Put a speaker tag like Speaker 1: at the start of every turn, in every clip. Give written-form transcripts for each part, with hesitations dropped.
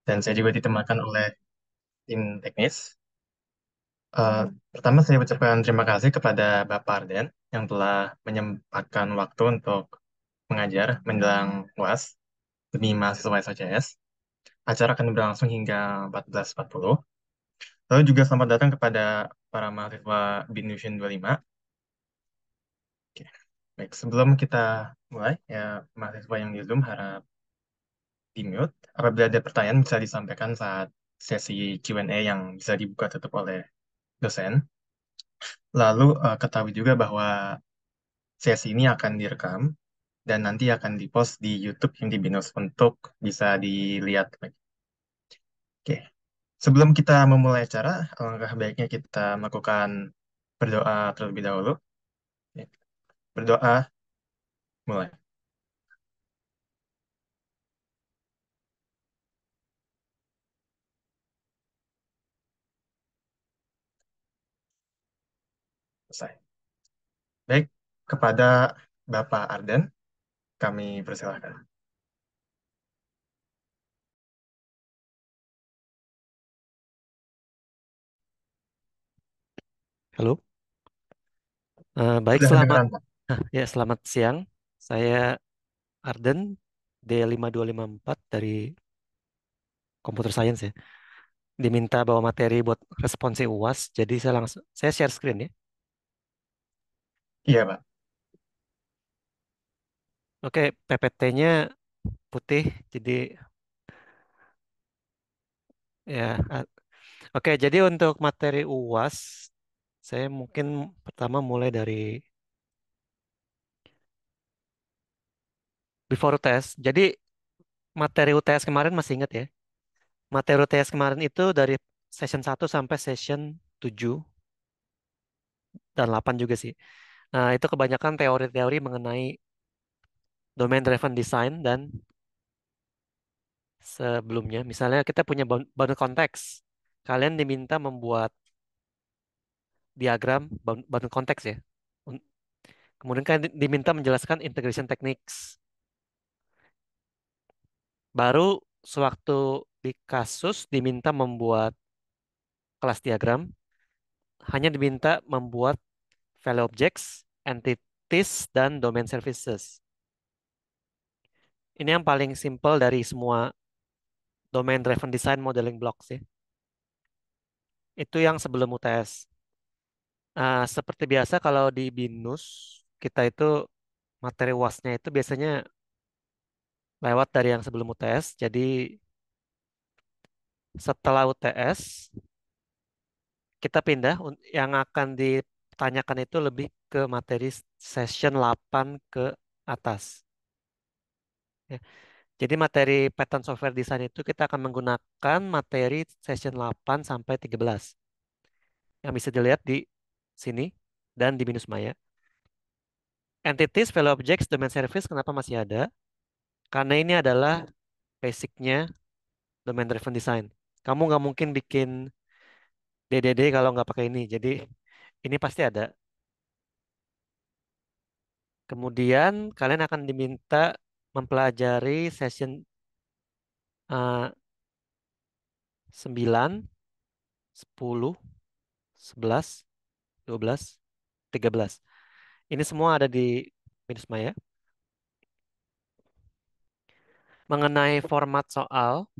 Speaker 1: dan saya juga ditemani oleh tim teknis. Eh, Pertama saya ucapkan terima kasih kepada Bapak Arden yang telah menyempatkan waktu untuk mengajar menjelang UAS demi mahasiswa SOCS. Acara akan berlangsung hingga 14.40. Lalu juga selamat datang kepada para mahasiswa BINUSIN 25. Oke. Baik, sebelum kita mulai, ya mahasiswa yang di Zoom harap di-mute. Apabila ada pertanyaan bisa disampaikan saat sesi Q&A yang bisa dibuka tutup oleh dosen. Lalu ketahui juga bahwa sesi ini akan direkam dan nanti akan dipost di YouTube yang di Binus untuk bisa dilihat lagi. Oke. Sebelum kita memulai acara, alangkah baiknya kita melakukan berdoa terlebih dahulu. Ya, berdoa, mulai. Selesai. Baik, kepada Bapak Arden, kami persilahkan.
Speaker 2: Halo. Baik,
Speaker 1: Sudah
Speaker 2: selamat
Speaker 1: kedengeran, Pak?
Speaker 2: ya selamat siang. Saya Arden D5254 dari Computer Science ya. Diminta bawa materi buat responsi UAS. Jadi saya share screen ya.
Speaker 1: Iya, Pak.
Speaker 2: Oke, PPT-nya putih. Jadi ya. Oke, jadi untuk materi UAS saya mungkin pertama mulai dari before UTS. Jadi materi UTS kemarin masih ingat ya. Materi UTS kemarin itu dari session 1 sampai session 7 dan 8 juga sih. Nah, itu kebanyakan teori-teori mengenai domain driven design dan sebelumnya. Misalnya kita punya bounded konteks. Kalian diminta membuat diagram bounded konteks ya. Un- Kemudian kan diminta menjelaskan integration techniques. Baru sewaktu di kasus diminta membuat kelas diagram, hanya diminta membuat value objects, entities, dan domain services. Ini yang paling simple dari semua domain driven design modeling blocks ya. Itu yang sebelum UTS. Seperti biasa kalau di BINUS, kita itu materi UASnya itu biasanya lewat dari yang sebelum UTS. Jadi setelah UTS, kita pindah. Yang akan ditanyakan itu lebih ke materi session 8 ke atas. Ya. Jadi materi pattern software design itu kita akan menggunakan materi session 8 sampai 13. Yang bisa dilihat di sini dan di BINUS Maya. Entities, value objects, domain service kenapa masih ada? Karena ini adalah basicnya domain driven design. Kamu nggak mungkin bikin DDD kalau nggak pakai ini. Jadi ini pasti ada. Kemudian kalian akan diminta mempelajari session 9, 10, 11, 12, 13. Ini semua ada di Binus Maya. Mengenai format soal,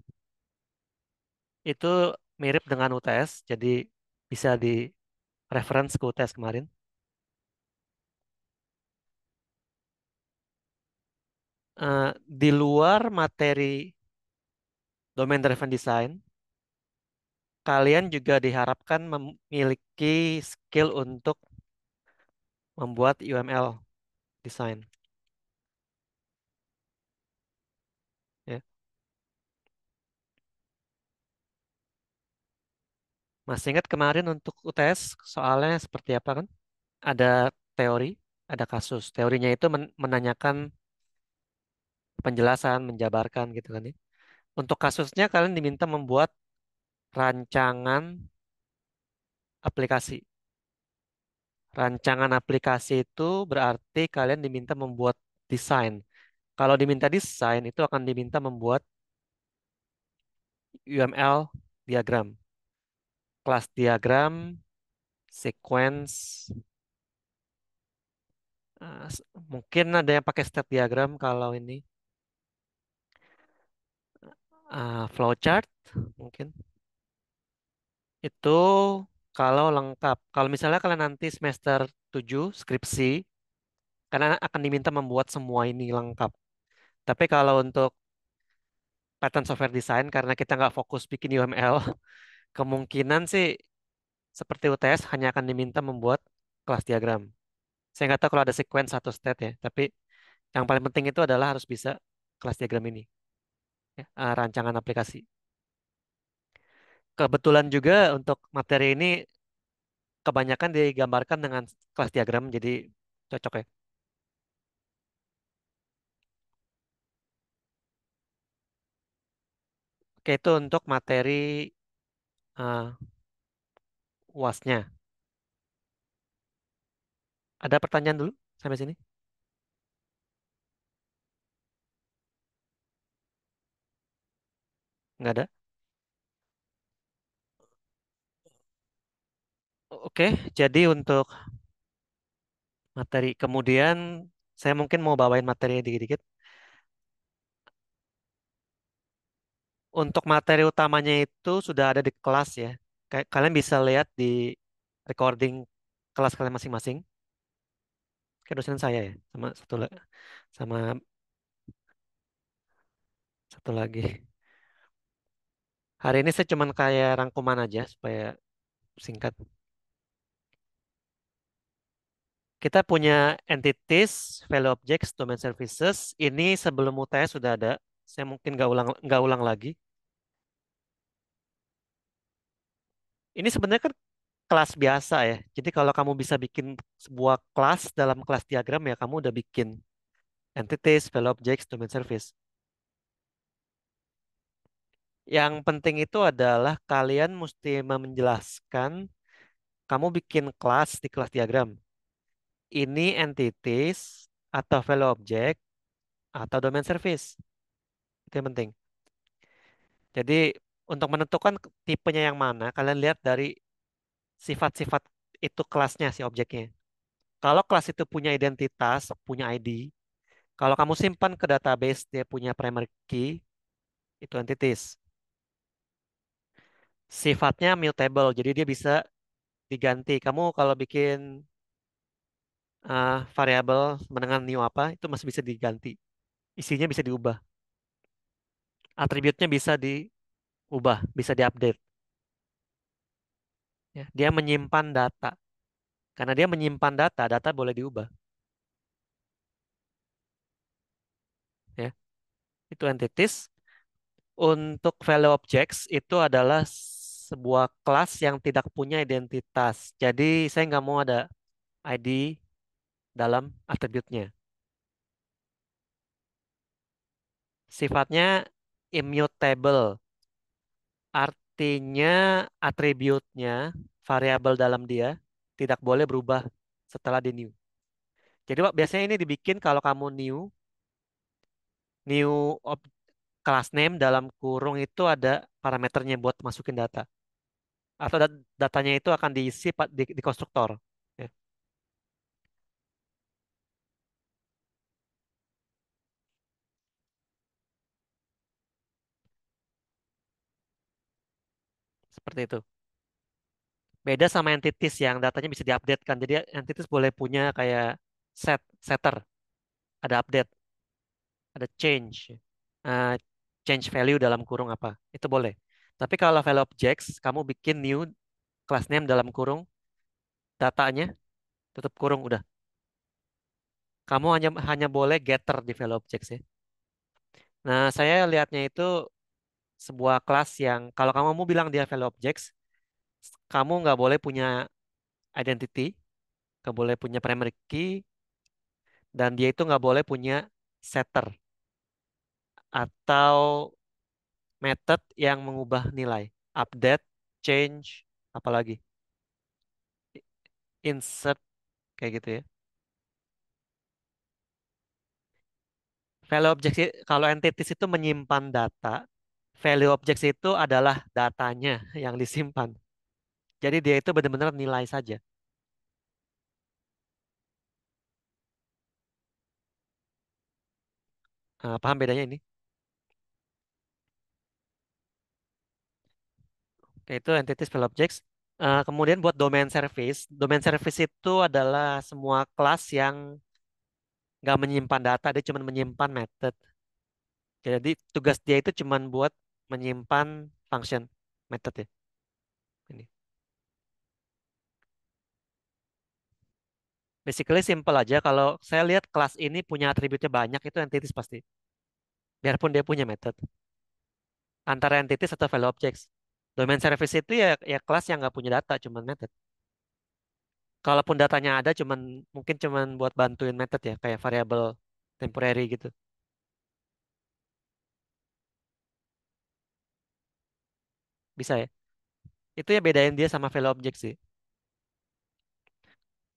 Speaker 2: itu mirip dengan UTS. Jadi bisa di reference ke UTS kemarin. Di luar materi domain driven design, kalian juga diharapkan memiliki skill untuk membuat UML design. Ya. Masih ingat kemarin untuk UTS soalnya seperti apa kan? Ada teori, ada kasus. Teorinya itu menanyakan penjelasan, menjabarkan gitu kan ya. Untuk kasusnya kalian diminta membuat rancangan aplikasi. Rancangan aplikasi itu berarti kalian diminta membuat desain. Kalau diminta desain itu akan diminta membuat UML diagram, kelas diagram, sequence, mungkin ada yang pakai step diagram kalau ini flowchart mungkin. Itu kalau lengkap. Kalau misalnya kalian nanti semester 7 skripsi, karena akan diminta membuat semua ini lengkap. Tapi kalau untuk pattern software design, karena kita nggak fokus bikin UML, kemungkinan sih seperti UTS hanya akan diminta membuat kelas diagram. Saya nggak tahu kalau ada sequence atau state ya, tapi yang paling penting itu adalah harus bisa kelas diagram ini, ya, rancangan aplikasi. Kebetulan juga untuk materi ini kebanyakan digambarkan dengan kelas diagram, jadi cocok ya. Oke, itu untuk materi eh, UASnya. Ada pertanyaan dulu sampai sini? Nggak ada? Oke, jadi untuk materi kemudian saya mungkin mau bawain materi dikit-dikit. Untuk materi utamanya itu sudah ada di kelas ya. Kalian bisa lihat di recording kelas kalian masing-masing. Kayak dosen saya ya, sama sama satu lagi. Hari ini saya cuman kayak rangkuman aja supaya singkat. Kita punya entities, value objects, domain services. Ini sebelum UTS sudah ada. Saya mungkin nggak ulang lagi. Ini sebenarnya kan kelas biasa ya. Jadi kalau kamu bisa bikin sebuah kelas dalam kelas diagram ya kamu udah bikin entities, value objects, domain service. Yang penting itu adalah kalian mesti menjelaskan kamu bikin kelas di kelas diagram. Ini entities atau value object atau domain service. Itu yang penting. Jadi untuk menentukan tipenya yang mana, kalian lihat dari sifat-sifat itu kelasnya si objeknya. Kalau kelas itu punya identitas, punya ID, kalau kamu simpan ke database dia punya primary key, itu entities. Sifatnya mutable, jadi dia bisa diganti. Kamu kalau bikin variabel dengan new apa, itu masih bisa diganti. Isinya bisa diubah. Atributnya bisa diubah, bisa diupdate. Ya. Dia menyimpan data. Karena dia menyimpan data, data boleh diubah. Ya. Itu entities. Untuk value objects itu adalah sebuah kelas yang tidak punya identitas. Jadi saya nggak mau ada ID dalam atributnya. Sifatnya immutable. Artinya atributnya, variabel dalam dia tidak boleh berubah setelah di new. Jadi Pak, biasanya ini dibikin kalau kamu new class name dalam kurung itu ada parameternya buat masukin data. Atau datanya itu akan diisi di konstruktor. Ya, seperti itu. Beda sama entities yang datanya bisa diupdate kan. Jadi entities boleh punya kayak setter, ada update, ada eh, change value dalam kurung apa. Itu boleh. Tapi kalau value objects, kamu bikin new class name dalam kurung, datanya tutup kurung udah. Kamu hanya hanya boleh getter di value objects ya. Nah, saya lihatnya itu sebuah kelas yang kalau kamu mau bilang dia value objects, kamu nggak boleh punya identity, nggak boleh punya primary key, dan dia itu nggak boleh punya setter atau method yang mengubah nilai. Update, change, apalagi insert kayak gitu ya. Value object kalau entities itu menyimpan data, Value objects itu adalah datanya yang disimpan. Jadi dia itu benar-benar nilai saja. Paham bedanya ini? Oke, itu entities value objects. Kemudian buat domain service itu adalah semua kelas yang nggak menyimpan data, dia cuma menyimpan method. Jadi tugas dia itu cuma buat menyimpan function method ya. Ini. Basically simple aja. Kalau saya lihat kelas ini punya atributnya banyak, itu entities pasti. Biarpun dia punya method. Antara entities atau value objects. Domain service itu ya kelas yang nggak punya data, cuma method. Kalaupun datanya ada, mungkin cuman buat bantuin method ya, kayak variable temporary gitu. Bisa ya. Itu ya bedain dia sama value object sih.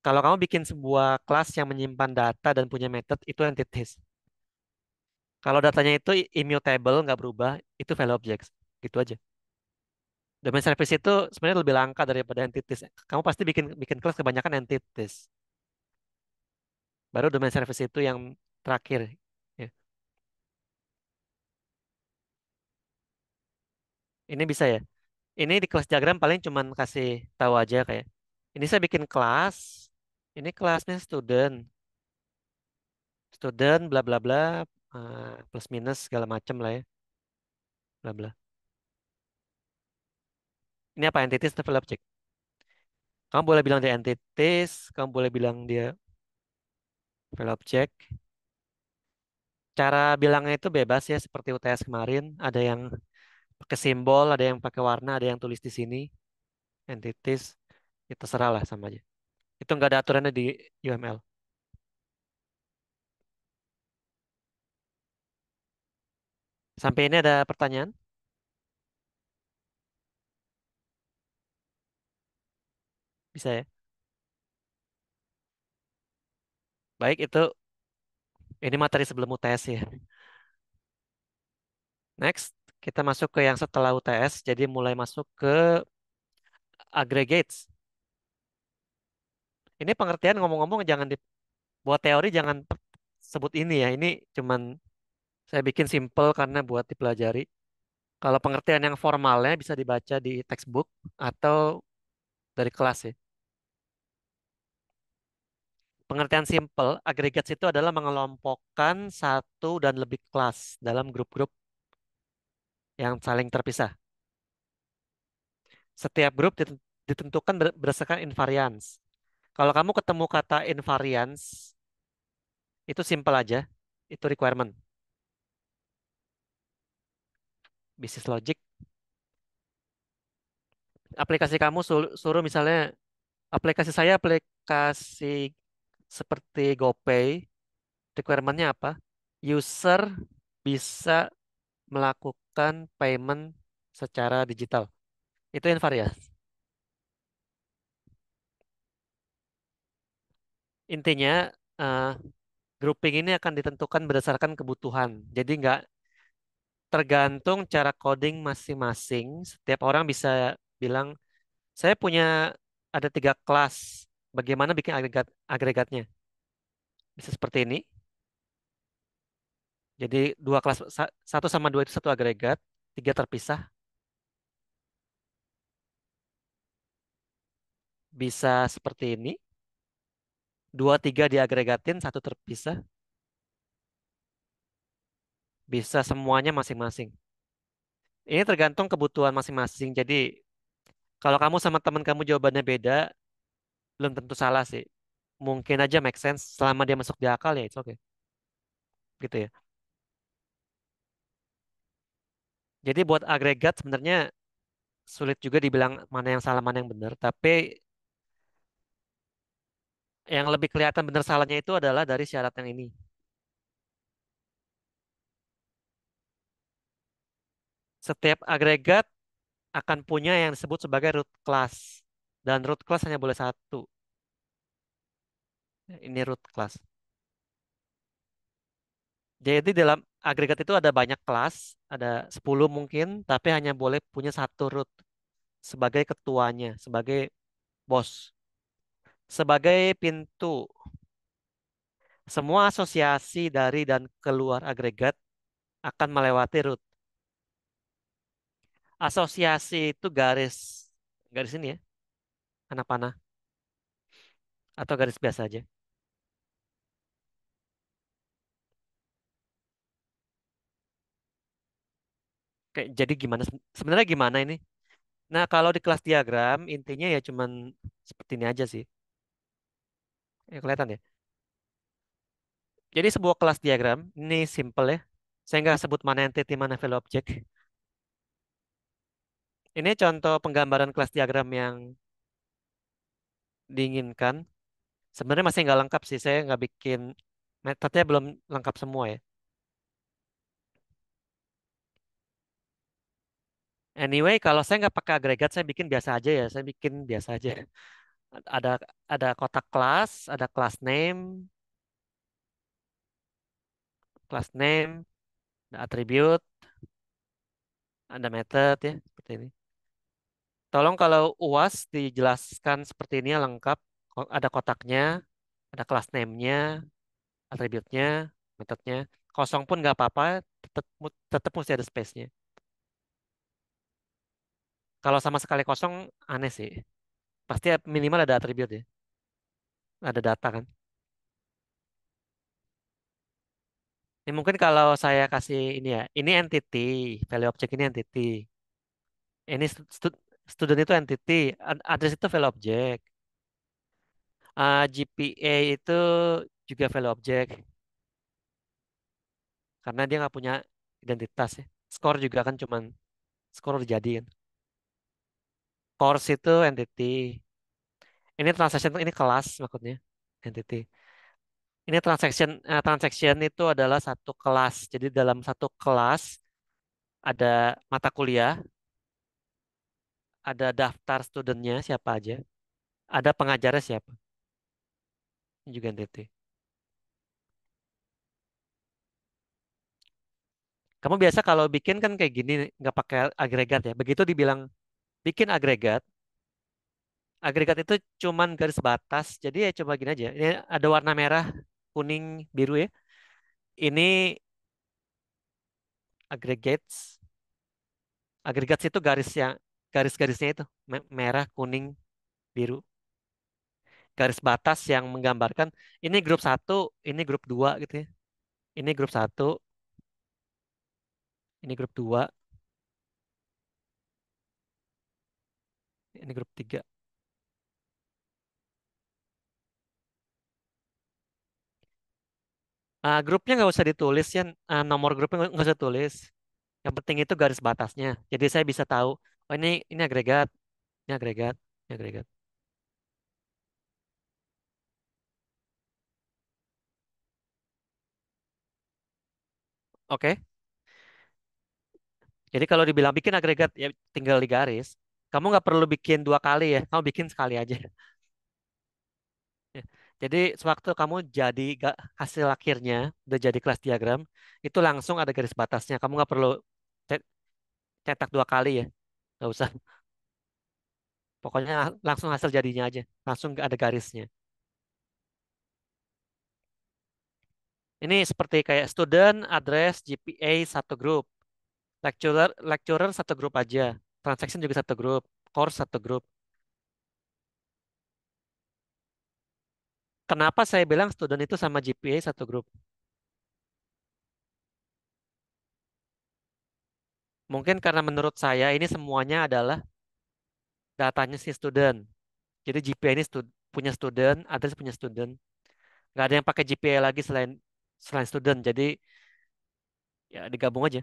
Speaker 2: Kalau kamu bikin sebuah kelas yang menyimpan data dan punya method, itu entities. Kalau datanya itu immutable, nggak berubah, itu value objects. Gitu aja. Domain service itu sebenarnya lebih langka daripada entities. Kamu pasti bikin bikin kelas kebanyakan entities. Baru domain service itu yang terakhir. Ya. Ini bisa ya. Ini di kelas diagram paling cuman kasih tahu aja kayak. Ini saya bikin kelas. Ini kelasnya student. Student bla bla bla. Plus minus segala macam lah ya. Bla bla. Ini apa entities atau value object? Kamu boleh bilang dia entities. Kamu boleh bilang dia value object. Cara bilangnya itu bebas ya seperti UTS kemarin. Ada yang pakai simbol, ada yang pakai warna, ada yang tulis di sini. Entities. Itu terserah lah sama aja. Itu nggak ada aturannya di UML. Sampai ini ada pertanyaan? Bisa ya? Baik, ini materi sebelum UTS ya. Next, kita masuk ke yang setelah UTS. Jadi mulai masuk ke aggregates. Ini pengertian ngomong-ngomong jangan dibuat teori, jangan sebut ini ya. Ini cuman saya bikin simple karena buat dipelajari. Kalau pengertian yang formalnya bisa dibaca di textbook atau dari kelas ya. Pengertian simple, aggregates itu adalah mengelompokkan satu dan lebih kelas dalam grup-grup yang saling terpisah. Setiap grup ditentukan berdasarkan invariance. Kalau kamu ketemu kata invariance, itu simple aja. Itu requirement. Business logic. Aplikasi kamu suruh misalnya, aplikasi saya aplikasi seperti GoPay. Requirementnya apa? User bisa melakukan payment secara digital. Itu invariance. Intinya, eh, grouping ini akan ditentukan berdasarkan kebutuhan. Jadi nggak tergantung cara coding masing-masing. Setiap orang bisa bilang, saya punya ada 3 kelas. Bagaimana bikin agregatnya? Bisa seperti ini. Jadi 2 kelas, 1 sama 2 itu satu agregat, 3 terpisah. Bisa seperti ini. 2, 3 diagregatin, satu terpisah. Bisa semuanya masing-masing. Ini tergantung kebutuhan masing-masing. Jadi kalau kamu sama teman kamu jawabannya beda, belum tentu salah sih. Mungkin aja make sense selama dia masuk di akal ya, it's okay. Gitu ya. Jadi buat agregat sebenarnya sulit juga dibilang mana yang salah, mana yang benar. Tapi yang lebih kelihatan benar salahnya itu adalah dari syarat yang ini. Setiap agregat akan punya yang disebut sebagai root class. Dan root class hanya boleh satu. Ini root class. Jadi dalam agregat itu ada banyak kelas, ada 10 mungkin, tapi hanya boleh punya satu root sebagai ketuanya, sebagai bos, sebagai pintu. Semua asosiasi dari dan keluar agregat akan melewati root. Asosiasi itu garis garis ini ya, anak panah atau garis biasa aja. Kayak jadi gimana sebenarnya gimana ini? Nah, kalau di kelas diagram intinya ya cuman seperti ini aja sih. Ya, kelihatan ya. Jadi sebuah kelas diagram ini simple ya. Saya nggak sebut mana entity mana value object. Ini contoh penggambaran kelas diagram yang diinginkan. Sebenarnya masih nggak lengkap sih. Saya nggak bikin metodenya belum lengkap semua ya. Anyway, kalau saya nggak pakai agregat, saya bikin biasa aja ya. Saya bikin biasa aja. Ada ada kotak kelas, ada class name, ada attribute, ada method ya seperti ini. Tolong kalau UAS dijelaskan seperti ini ya, lengkap. Ada kotaknya, ada class name-nya, atributnya, metodenya. Kosong pun nggak apa-apa, tetap mesti ada space-nya. Kalau sama sekali kosong, aneh sih. Pasti minimal ada atribut ya, ada data kan. Ini mungkin kalau saya kasih ini ya, ini entity, value object ini entity. Ini student itu entity, address itu value object. GPA itu juga value object, karena dia nggak punya identitas ya. Score juga kan cuman score udah jadi kan. Course itu entity. Ini transaction ini kelas maksudnya entity. Ini transaction itu adalah satu kelas. Jadi dalam satu kelas ada mata kuliah, ada daftar studentnya siapa aja, ada pengajarnya siapa. Ini juga entity. Kamu biasa kalau bikin kan kayak gini, nggak pakai agregat ya. Begitu dibilang bikin agregat, agregat itu cuman garis batas. Jadi ya coba gini aja. Ini ada warna merah, kuning, biru ya. Ini aggregates. Aggregates itu garis-garisnya itu merah, kuning, biru. Garis batas yang menggambarkan ini grup satu, ini grup 2 gitu ya. Ini grup satu, ini grup 2, ini grup 3. Grupnya nggak usah ditulis ya, nomor grupnya nggak usah tulis. Yang penting itu garis batasnya. Jadi saya bisa tahu, oh ini agregat, ini agregat, ini agregat. Oke. Jadi kalau dibilang bikin agregat ya tinggal di garis. Kamu nggak perlu bikin 2 kali ya. Kamu bikin sekali aja. Ya. Jadi sewaktu kamu jadi hasil akhirnya udah jadi kelas diagram, itu langsung ada garis batasnya. Kamu nggak perlu ce- cetak 2 kali ya. Nggak usah. Pokoknya langsung hasil jadinya aja. Langsung ada garisnya. Ini seperti kayak student, address, GPA satu grup. Lecturer satu grup aja. Transaction juga satu grup. Course satu grup. Kenapa saya bilang student itu sama GPA satu grup? Mungkin karena menurut saya ini semuanya adalah datanya si student. Jadi GPA ini punya student, address punya student. Nggak ada yang pakai GPA lagi selain selain student. Jadi ya digabung aja.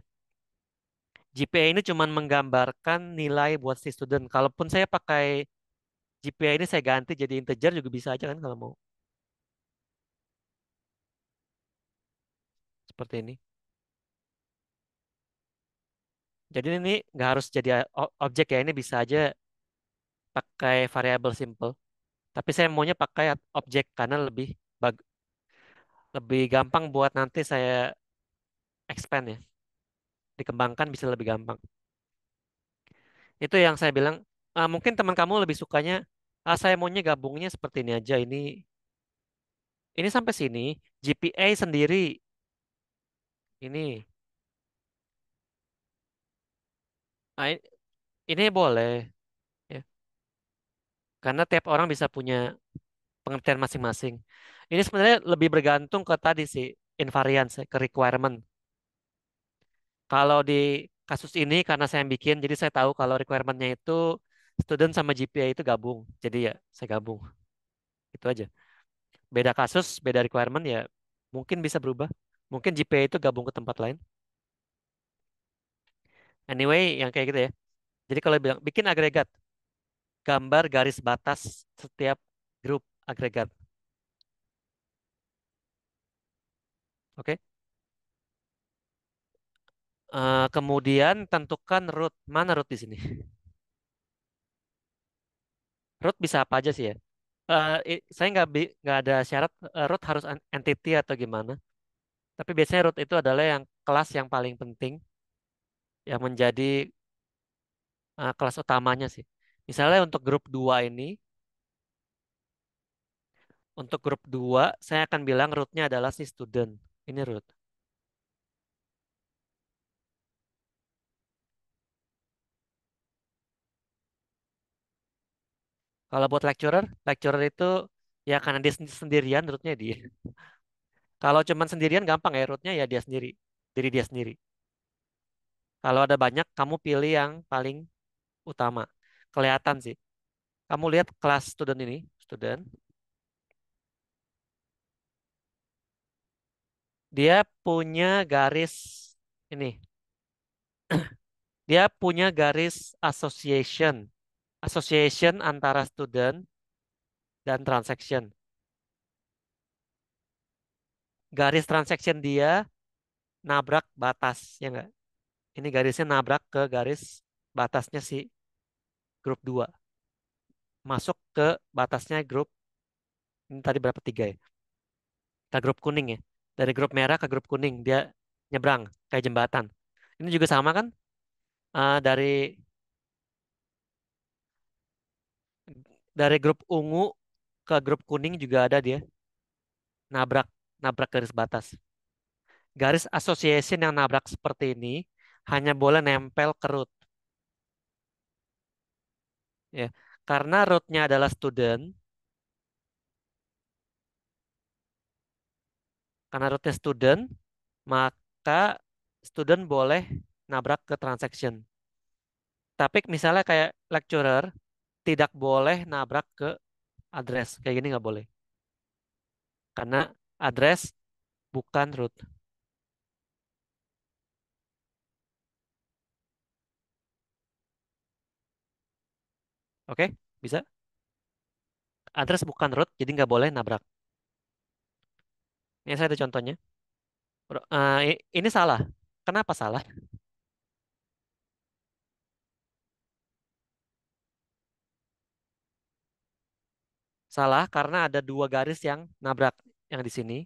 Speaker 2: GPA ini cuma menggambarkan nilai buat si student. Kalaupun saya pakai GPA ini saya ganti jadi integer juga bisa aja kan kalau mau. Seperti ini. Jadi ini nggak harus jadi objek ya. Ini bisa aja pakai variabel simple. Tapi saya maunya pakai objek karena lebih gampang buat nanti saya expand ya, dikembangkan bisa lebih gampang. Itu yang saya bilang, mungkin teman kamu lebih sukanya, saya maunya gabungnya seperti ini aja, ini sampai sini, GPA sendiri, ini, ah, ini boleh, ya, karena tiap orang bisa punya pengertian masing-masing. Ini sebenarnya lebih bergantung ke tadi sih, invariance, ya, ke requirement. Kalau di kasus ini karena saya yang bikin, jadi saya tahu kalau requirementnya itu student sama GPA itu gabung. Jadi ya saya gabung. Itu aja. Beda kasus, beda requirement ya mungkin bisa berubah. Mungkin GPA itu gabung ke tempat lain. Anyway, yang kayak gitu ya. Jadi kalau bilang bikin agregat, gambar garis batas setiap grup agregat. Oke. Kemudian tentukan root. Mana root di sini? Root bisa apa aja sih ya? Saya nggak ada syarat root harus entity atau gimana. Tapi biasanya root itu adalah yang kelas yang paling penting, yang menjadi kelas utamanya sih. Misalnya untuk grup 2 saya akan bilang rootnya adalah si student. Ini root. Kalau buat lecturer itu ya karena dia sendirian rootnya dia. Kalau cuman sendirian gampang ya rootnya ya dia sendiri, diri dia sendiri. Kalau ada banyak, kamu pilih yang paling utama. Kelihatan sih. Kamu lihat kelas student ini, student, dia punya garis ini. Dia punya garis association. Association antara student dan transaction. Garis transaction dia nabrak batas, ya enggak? Ini garisnya nabrak ke garis batasnya si grup 2. Masuk ke batasnya grup, ini tadi berapa? 3 ya? Ke grup kuning ya. Dari grup merah ke grup kuning, dia nyebrang, kayak jembatan. Ini juga sama kan? Dari grup ungu ke grup kuning juga ada dia nabrak nabrak garis batas. Garis association yang nabrak seperti ini hanya boleh nempel ke root ya. Karena rootnya adalah student, karena rootnya student, maka student boleh nabrak ke transaction. Tapi misalnya kayak lecturer tidak boleh nabrak ke address. Kayak gini nggak boleh. Karena address bukan root. Oke? Bisa? Address bukan root, jadi nggak boleh nabrak. Ini saya ada contohnya. Ini salah. Kenapa salah? Salah karena ada dua garis yang nabrak. Yang di sini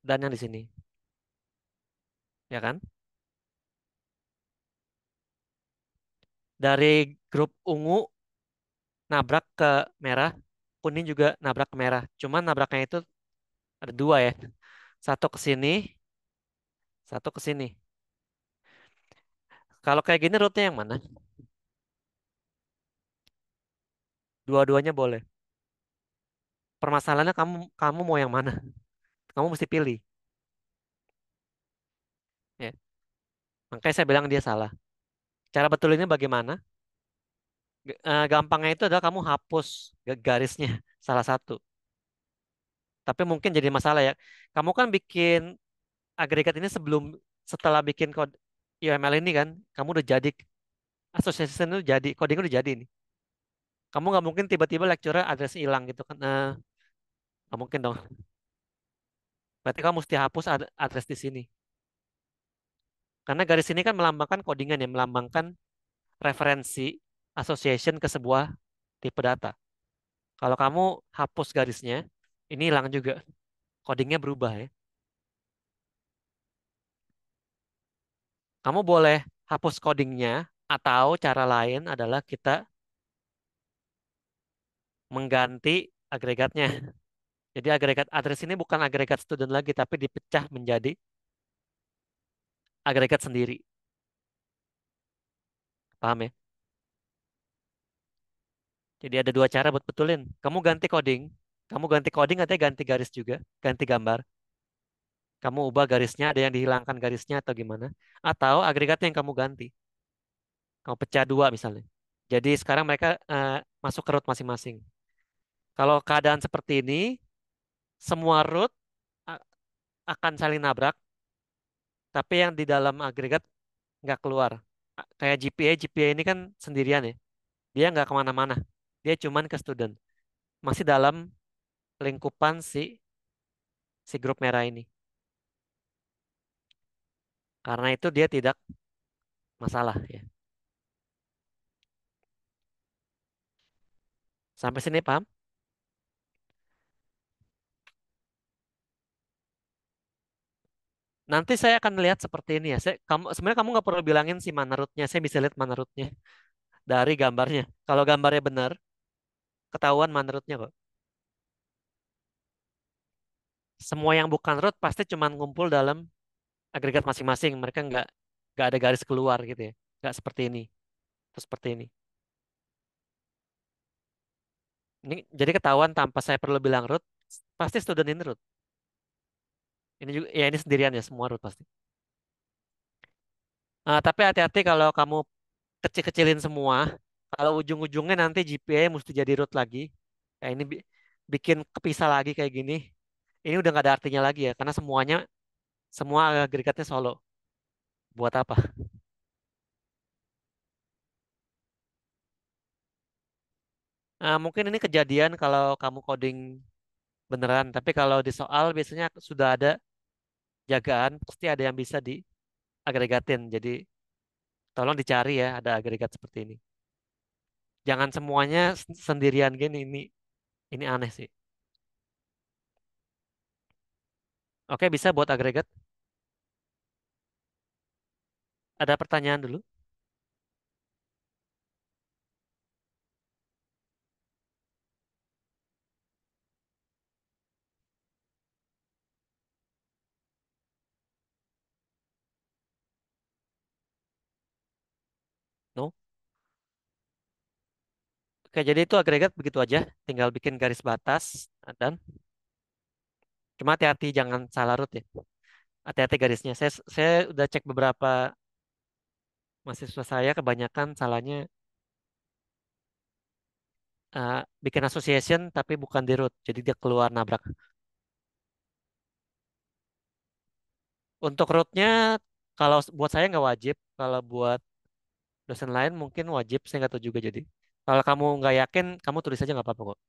Speaker 2: dan yang di sini. Ya kan? Dari grup ungu nabrak ke merah, kuning juga nabrak ke merah. Cuman nabraknya itu ada dua ya. Satu ke sini, satu ke sini. Kalau kayak gini rootnya yang mana? Dua-duanya boleh. Permasalahannya kamu kamu mau yang mana? Kamu mesti pilih. Ya. Makanya saya bilang dia salah. Cara betulinnya bagaimana? Gampangnya itu adalah kamu hapus garisnya salah satu. Tapi mungkin jadi masalah ya. Kamu kan bikin agregat ini setelah bikin kode UML ini kan, kamu udah jadi association itu jadi coding udah jadi nih. Kamu nggak mungkin tiba-tiba lecturer address hilang gitu kan? Nggak mungkin dong. Berarti kamu mesti hapus address di sini. Karena garis ini kan melambangkan codingan ya, melambangkan referensi association ke sebuah tipe data. Kalau kamu hapus garisnya, ini hilang juga. Codingnya berubah ya. Kamu boleh hapus codingnya atau cara lain adalah kita mengganti agregatnya. Jadi agregat address ini bukan agregat student lagi, tapi dipecah menjadi agregat sendiri. Paham ya? Jadi ada dua cara buat betulin. Kamu ganti coding artinya ganti garis juga, ganti gambar. Kamu ubah garisnya, ada yang dihilangkan garisnya atau gimana. Atau agregatnya yang kamu ganti. Kamu pecah dua misalnya. Jadi sekarang mereka masuk ke root masing-masing. Kalau keadaan seperti ini, semua root a- akan saling nabrak, tapi yang di dalam agregat nggak keluar. Kayak GPA ini kan sendirian ya. Dia nggak kemana-mana. Dia cuman ke student. Masih dalam lingkupan si grup merah ini. Karena itu dia tidak masalah ya. Sampai sini paham? Nanti saya akan lihat seperti ini ya. Sebenarnya kamu nggak perlu bilangin si mana rootnya. Saya bisa lihat mana rootnya dari gambarnya. Kalau gambarnya benar, ketahuan mana rootnya kok. Semua yang bukan root pasti cuma ngumpul dalam agregat masing-masing. Mereka nggak ada garis keluar gitu ya. Nggak seperti ini. Terus seperti ini. Ini jadi ketahuan tanpa saya perlu bilang root, pasti student ini root. Ini juga ya ini sendirian ya semua root pasti. Tapi hati-hati kalau kamu kecil-kecilin semua. Kalau ujung-ujungnya nanti GPA mesti jadi root lagi. Kayak ini bikin kepisah lagi kayak gini. Ini udah nggak ada artinya lagi ya, karena semua agregatnya solo. Buat apa? Mungkin ini kejadian kalau kamu coding beneran, tapi kalau di soal biasanya sudah ada jagaan, pasti ada yang bisa diagregatin. Jadi tolong dicari ya, ada agregat seperti ini. Jangan semuanya sendirian gini. Ini aneh sih. Oke, bisa buat agregat. Ada pertanyaan dulu? No? Oke, jadi itu agregat begitu aja. Tinggal bikin garis batas dan cuma hati-hati jangan salah root ya. Hati-hati garisnya. Saya udah cek beberapa mahasiswa saya kebanyakan salahnya bikin association tapi bukan di root. Jadi dia keluar nabrak. Untuk rootnya kalau buat saya nggak wajib. Kalau buat dosen lain mungkin wajib. Saya nggak tahu juga jadi. Kalau kamu nggak yakin, kamu tulis aja nggak apa-apa kok.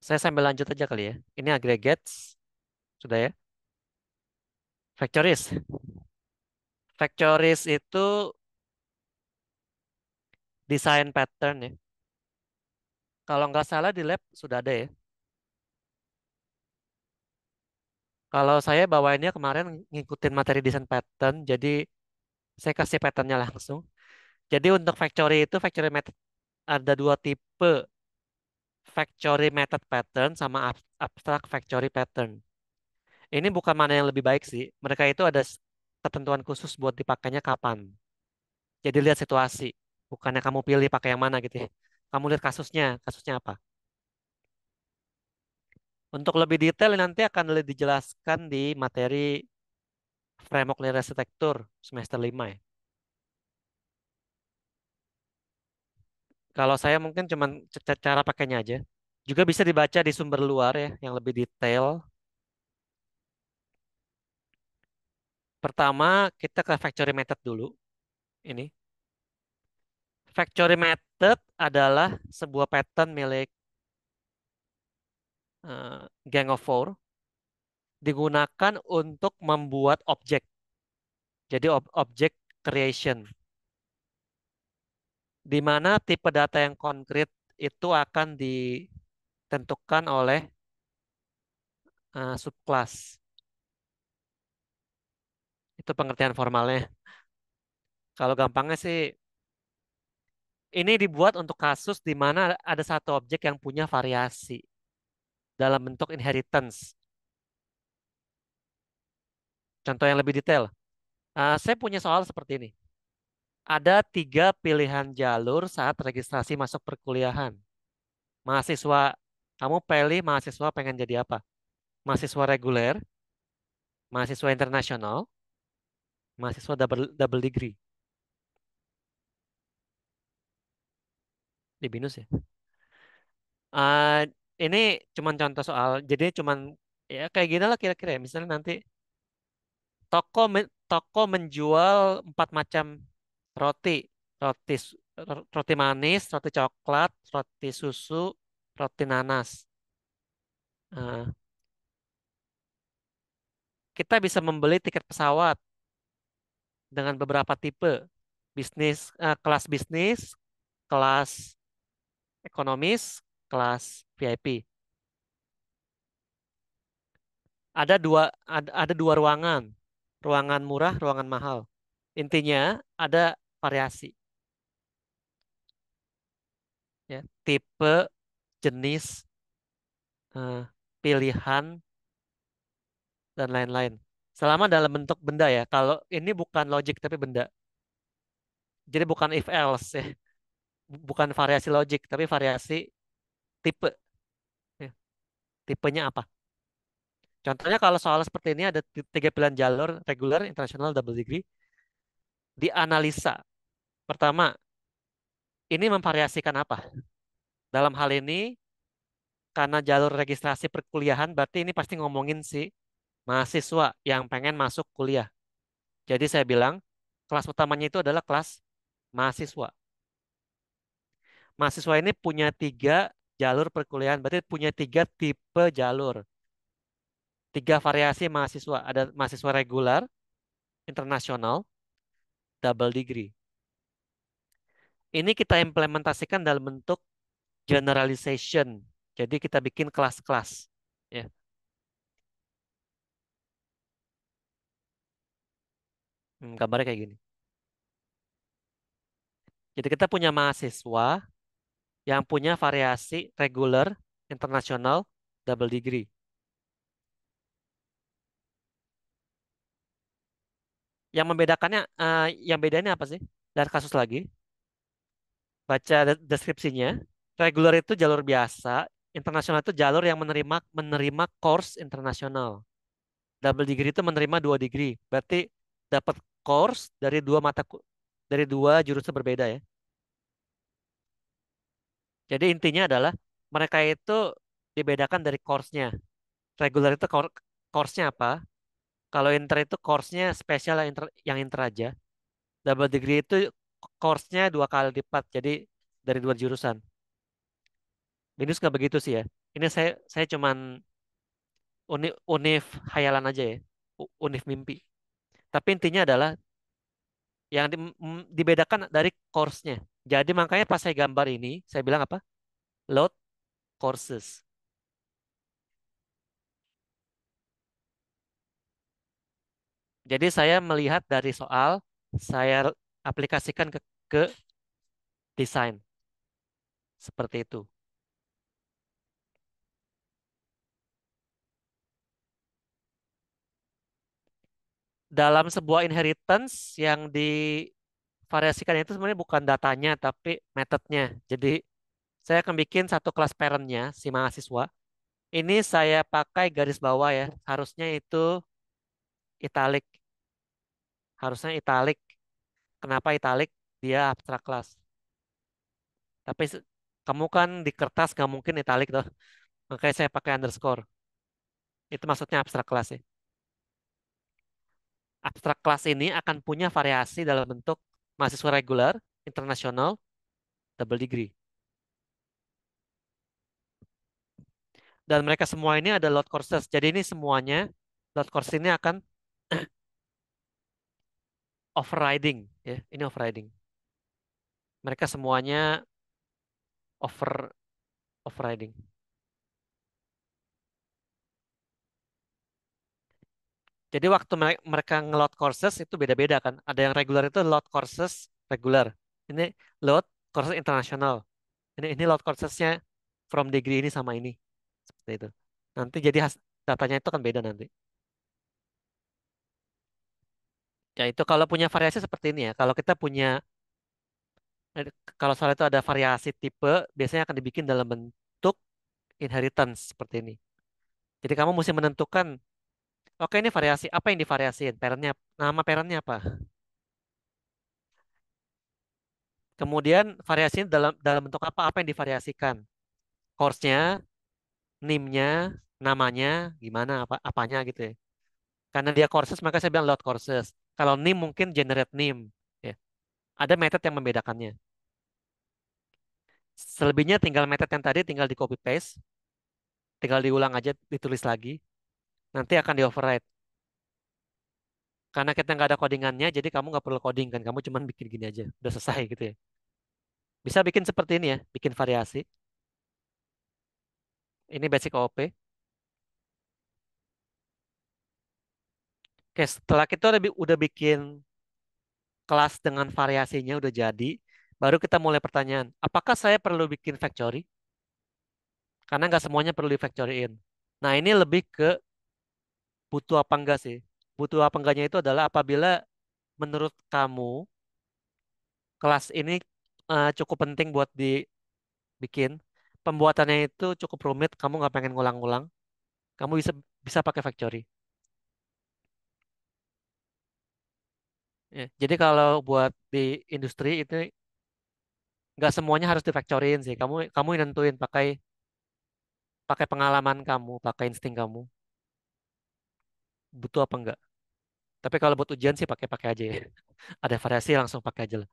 Speaker 2: Saya sambil lanjut aja kali ya. Ini aggregates. Sudah ya. Factories. Factories itu desain pattern ya. Kalau nggak salah di lab sudah ada ya. Kalau saya bawainnya kemarin ngikutin materi desain pattern, jadi saya kasih patternnya langsung. Jadi untuk factory itu factory method ada dua tipe, factory method pattern sama abstract factory pattern. Ini bukan mana yang lebih baik sih. Mereka itu ada ketentuan khusus buat dipakainya kapan. Jadi lihat situasi, bukannya kamu pilih pakai yang mana gitu ya. Kamu lihat kasusnya apa. Untuk lebih detail nanti akan lebih dijelaskan di materi framework nilai arsitektur semester 5 ya. Kalau saya mungkin cuman cara pakainya aja. Juga bisa dibaca di sumber luar ya yang lebih detail. Pertama, kita ke factory method dulu. Ini. Factory method adalah sebuah pattern milik Gang of Four digunakan untuk membuat objek. Jadi objek creation, di mana tipe data yang konkret itu akan ditentukan oleh subclass. Itu pengertian formalnya. Kalau gampangnya sih, ini dibuat untuk kasus di mana ada satu objek yang punya variasi dalam bentuk inheritance. Contoh yang lebih detail. Saya punya soal seperti ini. Ada 3 pilihan jalur saat registrasi masuk perkuliahan. Mahasiswa, kamu pilih mahasiswa pengen jadi apa? Mahasiswa reguler, mahasiswa internasional, mahasiswa double degree di BINUS ya. Ah, ini cuman contoh soal, jadi cuman ya kayak gini lah kira-kira ya. Misalnya nanti toko menjual 4 macam roti, roti manis, roti coklat, roti susu, roti nanas. Ah, kita bisa membeli tiket pesawat dengan beberapa tipe kelas bisnis, kelas ekonomis, kelas VIP. Ada dua ruangan, ruangan murah, ruangan mahal. Intinya ada variasi, ya, tipe, jenis, eh, pilihan dan lain-lain. Selama dalam bentuk benda ya. Kalau ini bukan logik tapi benda. Jadi bukan if else ya, bukan variasi logik tapi variasi tipe. Ya. Tipenya apa? Contohnya kalau soal seperti ini ada 3 pilihan jalur reguler, internasional, double degree. Dianalisa. Pertama, ini memvariasikan apa? Dalam hal ini, karena jalur registrasi perkuliahan, berarti ini pasti ngomongin si mahasiswa yang pengen masuk kuliah. Jadi saya bilang, kelas utamanya itu adalah kelas mahasiswa. Mahasiswa ini punya 3 jalur perkuliahan, berarti punya 3 tipe jalur. 3 variasi mahasiswa. Ada mahasiswa regular, internasional, double degree. Ini kita implementasikan dalam bentuk generalization. Jadi kita bikin kelas-kelas. Ya. Gambarnya kayak gini. Jadi kita punya mahasiswa yang punya variasi regular, internasional, double degree. Yang membedakannya, yang bedanya apa sih? Dari kasus lagi, baca deskripsinya. Regular itu jalur biasa, internasional itu jalur yang menerima course internasional. Double degree itu menerima 2 degree. Berarti dapat course dari dua jurusan berbeda ya. Jadi intinya adalah mereka itu dibedakan dari course-nya. Regular itu course-nya apa? Kalau inter itu course-nya spesial yang inter aja. Double degree itu course-nya 2 kali lipat. Jadi dari 2 jurusan. Binus nggak begitu sih ya. Ini saya cuman univ hayalan aja ya. Univ mimpi. Tapi intinya adalah yang dibedakan dari course-nya. Jadi makanya pas saya gambar ini, saya bilang apa? Load courses. Jadi saya melihat dari soal, saya aplikasikan ke desain. Seperti itu. Dalam sebuah inheritance yang divariasikan itu sebenarnya bukan datanya, tapi metodenya. Jadi saya akan bikin satu kelas parentnya, si mahasiswa. Ini saya pakai garis bawah ya. Harusnya itu italic. Harusnya italic. Kenapa italic? Dia abstrak kelas. Tapi kamu kan di kertas nggak mungkin italic tuh. Makanya saya pakai underscore. Itu maksudnya abstrak kelas ya. Abstrak kelas ini akan punya variasi dalam bentuk mahasiswa reguler, internasional, double degree. Dan mereka semua ini ada load courses. Jadi ini semuanya load course ini akan overriding ya. Ini overriding. Mereka semuanya overriding. Jadi waktu mereka nge-load courses itu beda-beda kan. Ada yang regular itu load courses regular. Ini load courses internasional. Ini load coursesnya from degree ini sama ini. Seperti itu. Nanti jadi datanya itu kan beda nanti. Ya itu kalau punya variasi seperti ini ya. Kalau kita punya eh, kalau soal itu ada variasi tipe, biasanya akan dibikin dalam bentuk inheritance seperti ini. Jadi kamu mesti menentukan, oke ini variasi, apa yang divariasiin? Parentnya, nama parentnya apa? Kemudian variasinya dalam dalam bentuk apa? Apa yang divariasikan? Course-nya, NIM-nya, namanya, gimana, apanya gitu ya. Karena dia courses, maka saya bilang load courses. Kalau NIM mungkin generate NIM. Ya. Ada metode yang membedakannya. Selebihnya tinggal metode yang tadi tinggal di copy paste, tinggal diulang aja, ditulis lagi. Nanti akan di override. Karena kita nggak ada codingannya, jadi kamu nggak perlu coding kan. Kamu cuma bikin gini aja, udah selesai gitu ya. Bisa bikin seperti ini ya, bikin variasi. Ini basic OOP. Oke, setelah kita udah bikin kelas dengan variasinya udah jadi, baru kita mulai pertanyaan, apakah saya perlu bikin factory? Karena nggak semuanya perlu di factory-in. Nah, ini lebih ke butuh apa enggak sih? Butuh apa enggaknya itu adalah apabila menurut kamu kelas ini cukup penting buat dibikin, pembuatannya itu cukup rumit, kamu nggak pengen ngulang-ngulang, kamu bisa bisa pakai factory. Ya, jadi kalau buat di industri itu nggak semuanya harus di factory-in sih. Kamu kamu yang nentuin pakai pakai pengalaman kamu, pakai insting kamu, butuh apa enggak. Tapi kalau buat ujian sih pakai-pakai aja ya. Ada variasi langsung pakai aja lah.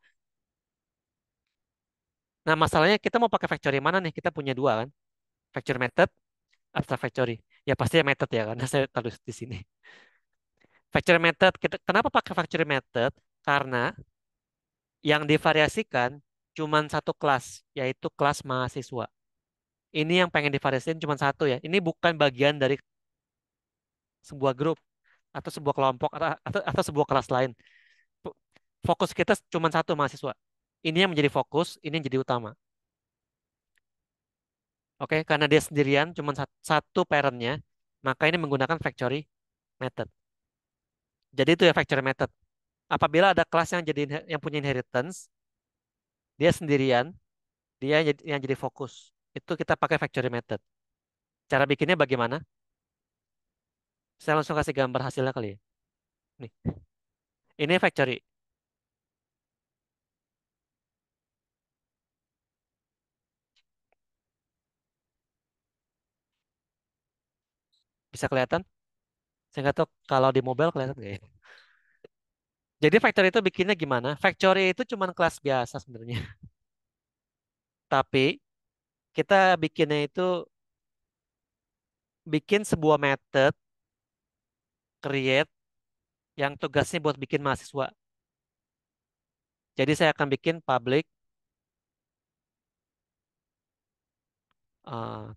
Speaker 2: Nah, masalahnya kita mau pakai factory mana nih? Kita punya dua kan. Factory method, abstract factory. Ya pasti ya method ya karena saya taruh di sini. Factory method, kenapa pakai factory method? Karena yang divariasikan cuma satu kelas, yaitu kelas mahasiswa. Ini yang pengen divariasikan cuma satu ya. Ini bukan bagian dari sebuah grup atau sebuah kelompok atau sebuah kelas lain. Fokus kita cuma satu mahasiswa. Ini yang menjadi fokus, ini yang jadi utama. Oke, karena dia sendirian, cuma satu parentnya, maka ini menggunakan factory method. Jadi itu ya factory method. Apabila ada kelas yang yang punya inheritance, dia sendirian, dia yang jadi fokus. Itu kita pakai factory method. Cara bikinnya bagaimana? Saya langsung kasih gambar hasilnya kali ya. Nih, ini factory. Bisa kelihatan? Saya nggak tahu kalau di mobile kelihatan nggak ya. Jadi factory itu bikinnya gimana? Factory itu cuma kelas biasa sebenarnya. Tapi kita bikinnya itu bikin sebuah method create yang tugasnya buat bikin mahasiswa. Jadi saya akan bikin public, eh,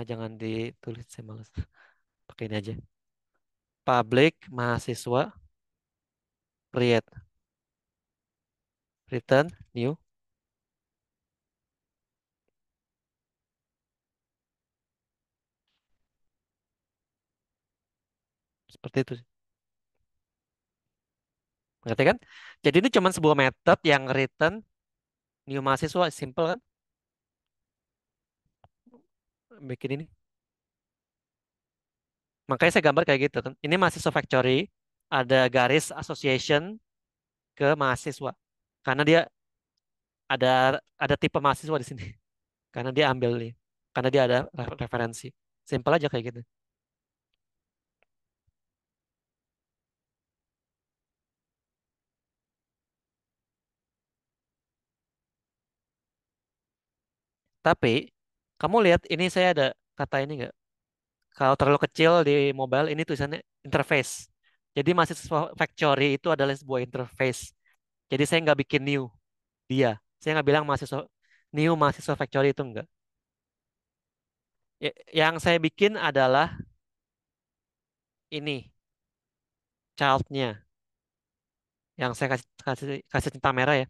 Speaker 2: jangan ditulis, saya males. Pakai ini aja. Public mahasiswa create return new seperti itu. Ngerti kan? Jadi ini cuma sebuah method yang return new mahasiswa, simple kan? bikin ini. Makanya saya gambar kayak gitu. Ini mahasiswa factory, ada garis association ke mahasiswa. Karena dia ada tipe mahasiswa di sini. Karena dia ambil nih. Karena dia ada referensi. Simpel aja kayak gitu. Tapi kamu lihat ini saya ada kata ini nggak? Kalau terlalu kecil di mobile ini tulisannya interface. Jadi mahasiswa factory itu adalah sebuah interface. Jadi saya nggak bikin new dia. Saya nggak bilang mahasiswa new mahasiswa factory itu enggak. Yang saya bikin adalah ini childnya yang saya kasih kasih kasih centang merah ya.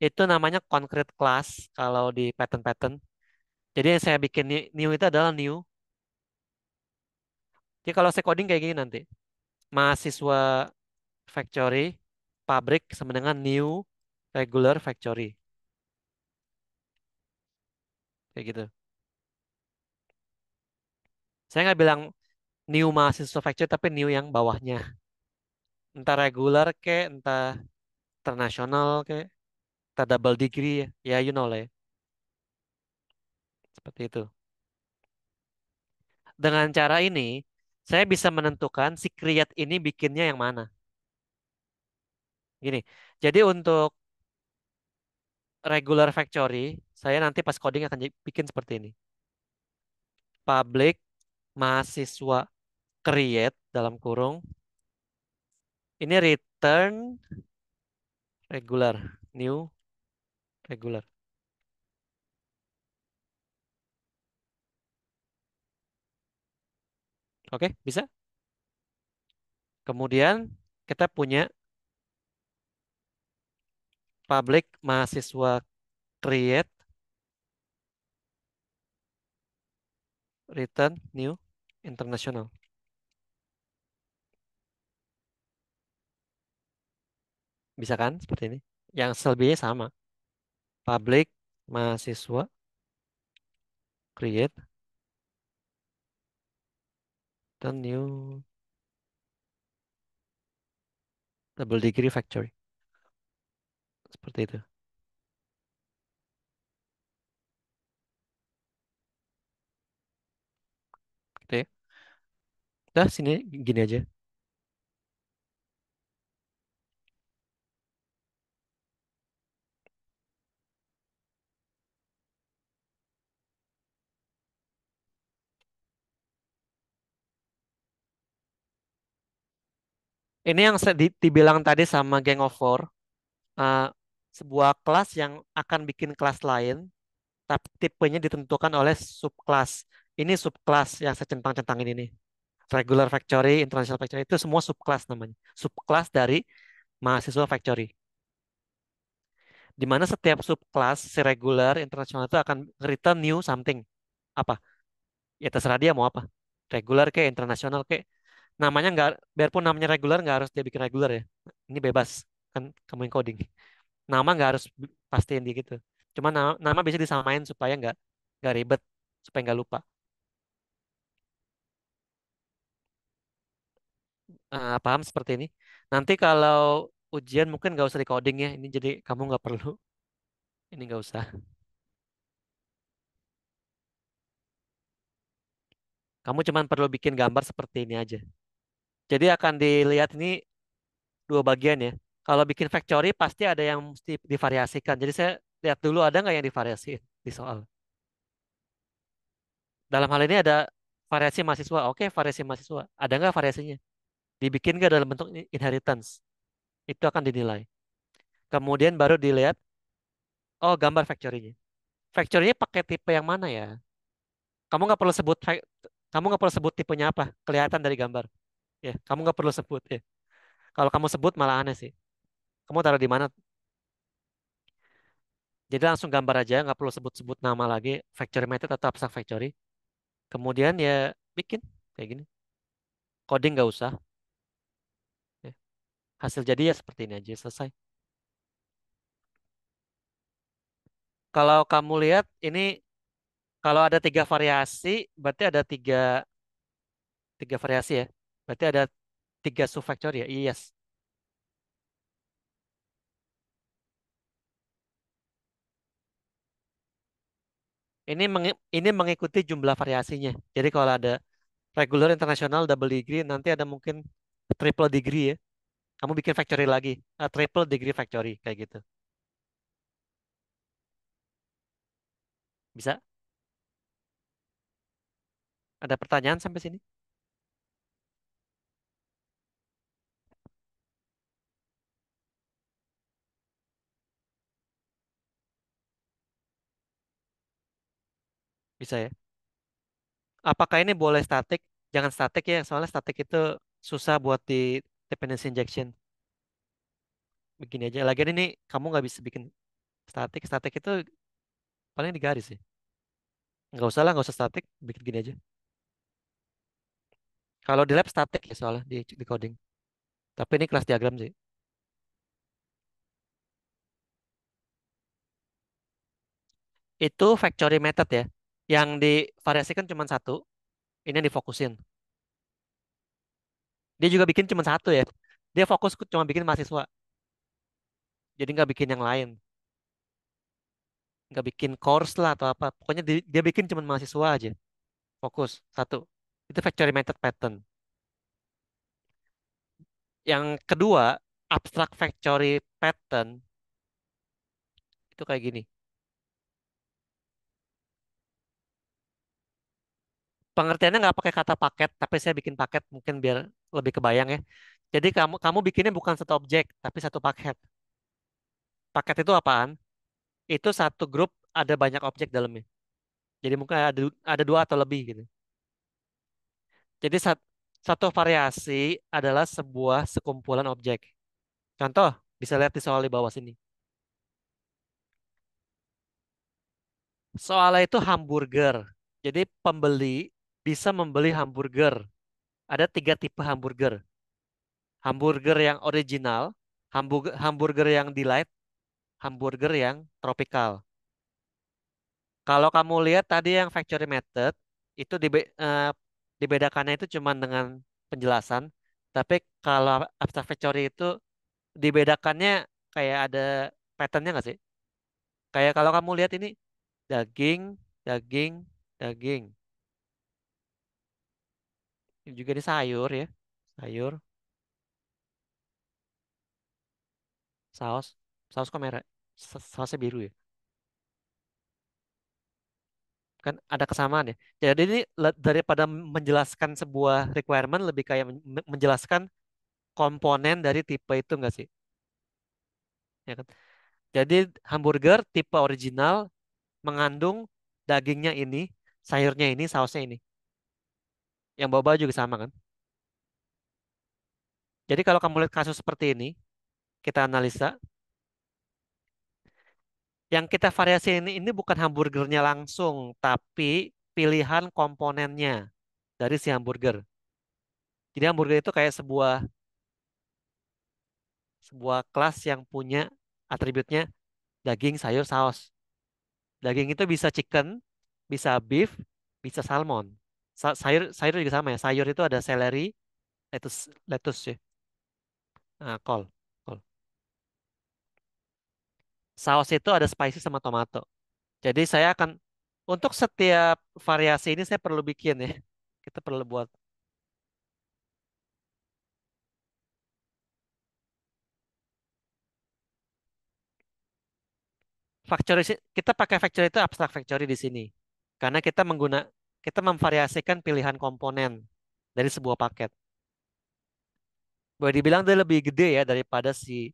Speaker 2: Itu namanya concrete class kalau di pattern-pattern. Jadi yang saya bikin new itu adalah new. Jadi kalau saya coding kayak gini nanti. Mahasiswa factory pabrik sama dengan new regular factory. Kayak gitu. Saya nggak bilang new mahasiswa factory tapi new yang bawahnya. Entah regular ke, entah internasional ke, entah double degree ya. Ya you know lah ya. Seperti itu. Dengan cara ini, saya bisa menentukan si create ini bikinnya yang mana. Gini, jadi untuk regular factory, saya nanti pas coding akan bikin seperti ini. Public mahasiswa create dalam kurung. Ini return regular, new regular. Oke, bisa? Kemudian kita punya public mahasiswa create return new international. Bisa kan seperti ini? Yang selebihnya sama. Public mahasiswa create the new double degree factory. Seperti itu. Gitu ya. Udah sini gini aja. Ini yang dibilang tadi sama Gang of Four. eh, sebuah kelas yang akan bikin kelas lain, tapi tipenya ditentukan oleh subkelas. Ini subkelas yang saya centang-centangin ini. Regular factory, international factory, itu semua subkelas namanya. Subkelas dari mahasiswa factory. Di mana setiap subkelas, si regular, international itu akan return new something. Apa? Ya terserah dia mau apa. Regular ke, internasional ke. Namanya nggak, biarpun namanya regular nggak harus dia bikin regular ya. Ini bebas kan kamu yang coding. Nama nggak harus pastiin di gitu. Cuma nama bisa disamain supaya nggak ribet, supaya nggak lupa. Paham seperti ini. Nanti kalau ujian mungkin nggak usah di coding ya. Ini jadi kamu nggak perlu. Ini nggak usah. Kamu cuma perlu bikin gambar seperti ini aja. Jadi akan dilihat ini dua bagian ya. Kalau bikin factory pasti ada yang mesti divariasikan. Jadi saya lihat dulu ada nggak yang divariasiin di soal. Dalam hal ini ada variasi mahasiswa. Oke, variasi mahasiswa. Ada nggak variasinya? Dibikin nggak dalam bentuk inheritance? Itu akan dinilai. Kemudian baru dilihat, oh gambar factory-nya. Factory-nya pakai tipe yang mana ya? Kamu nggak perlu sebut, kamu nggak perlu sebut tipenya apa. Kelihatan dari gambar. Ya, kamu nggak perlu sebut ya. Kalau kamu sebut malah aneh sih. Kamu taruh di mana? Jadi langsung gambar aja, nggak perlu sebut-sebut nama lagi. Factory method atau abstract factory. Kemudian ya bikin kayak gini. Coding nggak usah. Ya. Hasil jadi ya seperti ini aja selesai. Kalau kamu lihat ini Kalau ada tiga variasi, berarti ada tiga variasi ya. Berarti ada tiga subfaktor ya. Yes. Ini mengikuti jumlah variasinya. Jadi kalau ada regular, internasional, double degree, nanti ada mungkin triple degree ya. Kamu bikin factory lagi, triple degree factory kayak gitu. Bisa? Ada pertanyaan sampai sini? Bisa ya? Apakah ini boleh statik? Jangan statik ya, soalnya statik itu susah buat di dependency injection. Begini aja. Lagian ini kamu nggak bisa bikin statik. Statik itu paling di garis ya. Nggak usah lah, nggak usah statik. Bikin gini aja. Kalau di lab statik ya soalnya di coding. Tapi ini kelas diagram sih. Itu factory method ya. Yang divariasikan cuma satu. Ini yang difokusin. Dia juga bikin cuma satu ya. Dia fokus cuma bikin mahasiswa. Jadi nggak bikin yang lain. Nggak bikin course lah atau apa. Pokoknya dia bikin cuma mahasiswa aja. Fokus. Satu. Itu factory method pattern. Yang kedua, abstract factory pattern. Itu kayak gini. Pengertiannya nggak pakai kata paket, tapi saya bikin paket mungkin biar lebih kebayang ya. Jadi kamu kamu bikinnya bukan satu objek, tapi satu paket. Paket itu apaan? Itu satu grup ada banyak objek dalamnya. Jadi mungkin ada dua atau lebih gitu. Jadi satu variasi adalah sebuah sekumpulan objek. Contoh, bisa lihat di soal di bawah sini. Soalnya itu hamburger. Jadi pembeli bisa membeli hamburger. Ada tiga tipe hamburger. Hamburger yang original, hamburger yang delight, hamburger yang tropical. Kalau kamu lihat tadi yang factory method, itu dibedakannya itu cuma dengan penjelasan. Tapi kalau abstract factory itu dibedakannya kayak ada patternnya nggak sih? Kayak kalau kamu lihat ini daging, daging, daging. Ini juga ini sayur ya, sayur, saus, saus kok merah, sausnya biru ya. Kan ada kesamaan ya. Jadi ini daripada menjelaskan sebuah requirement lebih kayak menjelaskan komponen dari tipe itu enggak sih? Ya kan? Jadi hamburger tipe original mengandung dagingnya ini, sayurnya ini, sausnya ini. Yang bawah juga sama kan? Jadi kalau kamu lihat kasus seperti ini, kita analisa, yang kita variasi ini bukan hamburgernya langsung, tapi pilihan komponennya dari si hamburger. Jadi hamburger itu kayak sebuah sebuah kelas yang punya atributnya daging, sayur, saus. Daging itu bisa chicken, bisa beef, bisa salmon. Sayur sayur juga sama ya. Sayur itu ada celery, lettuce ya. Nah, kol. Saus itu ada spicy sama tomato. Jadi saya akan untuk setiap variasi ini saya perlu bikin ya. Kita perlu buat factory. Kita pakai factory itu abstract factory di sini. Karena kita memvariasikan pilihan komponen dari sebuah paket. Boleh dibilang dia lebih gede ya daripada si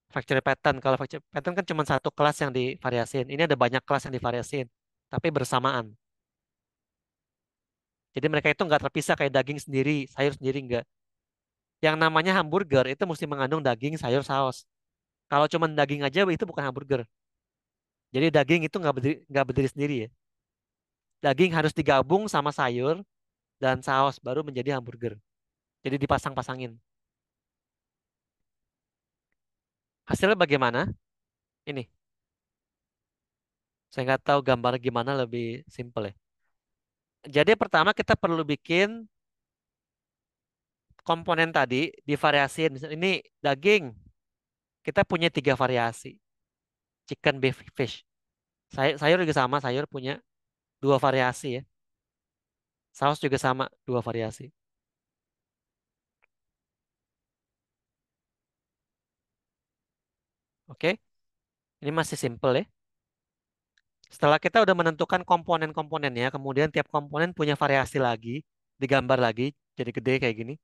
Speaker 2: factory pattern. Kalau factory pattern kan cuma satu kelas yang divariasin. Ini ada banyak kelas yang divariasin, tapi bersamaan. Jadi mereka itu nggak terpisah kayak daging sendiri, sayur sendiri nggak. Yang namanya hamburger itu mesti mengandung daging, sayur, saus. Kalau cuma daging aja itu bukan hamburger. Jadi daging itu nggak berdiri sendiri ya. Daging harus digabung sama sayur dan saus baru menjadi hamburger. Jadi dipasang-pasangin. Hasilnya bagaimana? Ini. Saya nggak tahu gambar gimana lebih simpel ya. Jadi pertama kita perlu bikin komponen tadi divariasiin. Misalnya ini daging, kita punya tiga variasi. Chicken, beef, fish. Sayur juga sama, sayur punya dua variasi ya. Saus juga sama, dua variasi. Oke, ini masih simple ya. Setelah kita udah menentukan komponen-komponennya, kemudian tiap komponen punya variasi lagi, digambar lagi, jadi gede kayak gini.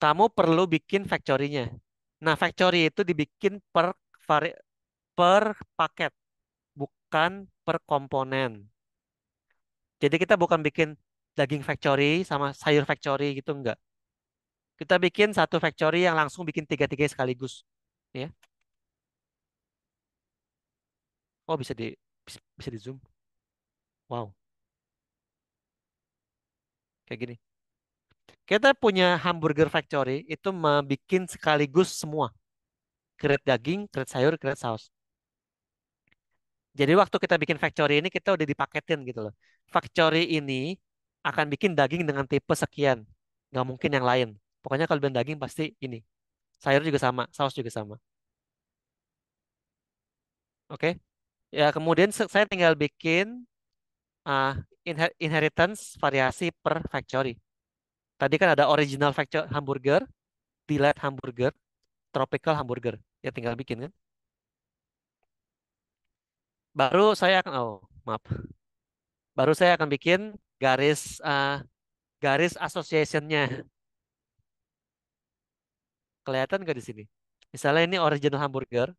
Speaker 2: Kamu perlu bikin factory-nya. Nah, factory itu dibikin vari- per paket, bukan per komponen. Jadi kita bukan bikin daging factory sama sayur factory gitu, enggak. Kita bikin satu factory yang langsung bikin tiga-tiga sekaligus. Ya. Oh, bisa di zoom. Wow, kayak gini. Kita punya hamburger factory itu membuat sekaligus semua. Grade daging, grade sayur, grade saus. Jadi waktu kita bikin factory ini kita udah dipaketin gitu loh. Factory ini akan bikin daging dengan tipe sekian. Nggak mungkin yang lain. Pokoknya kalau bilang daging pasti ini. Sayur juga sama, saus juga sama. Oke? Ya kemudian saya tinggal bikin uh, inheritance variasi per factory. Tadi kan ada original factory hamburger, delight hamburger, tropical hamburger. Ya tinggal bikin kan. Baru saya akan, oh maaf. Baru saya akan bikin garis association-nya. Kelihatan nggak di sini? Misalnya ini original hamburger.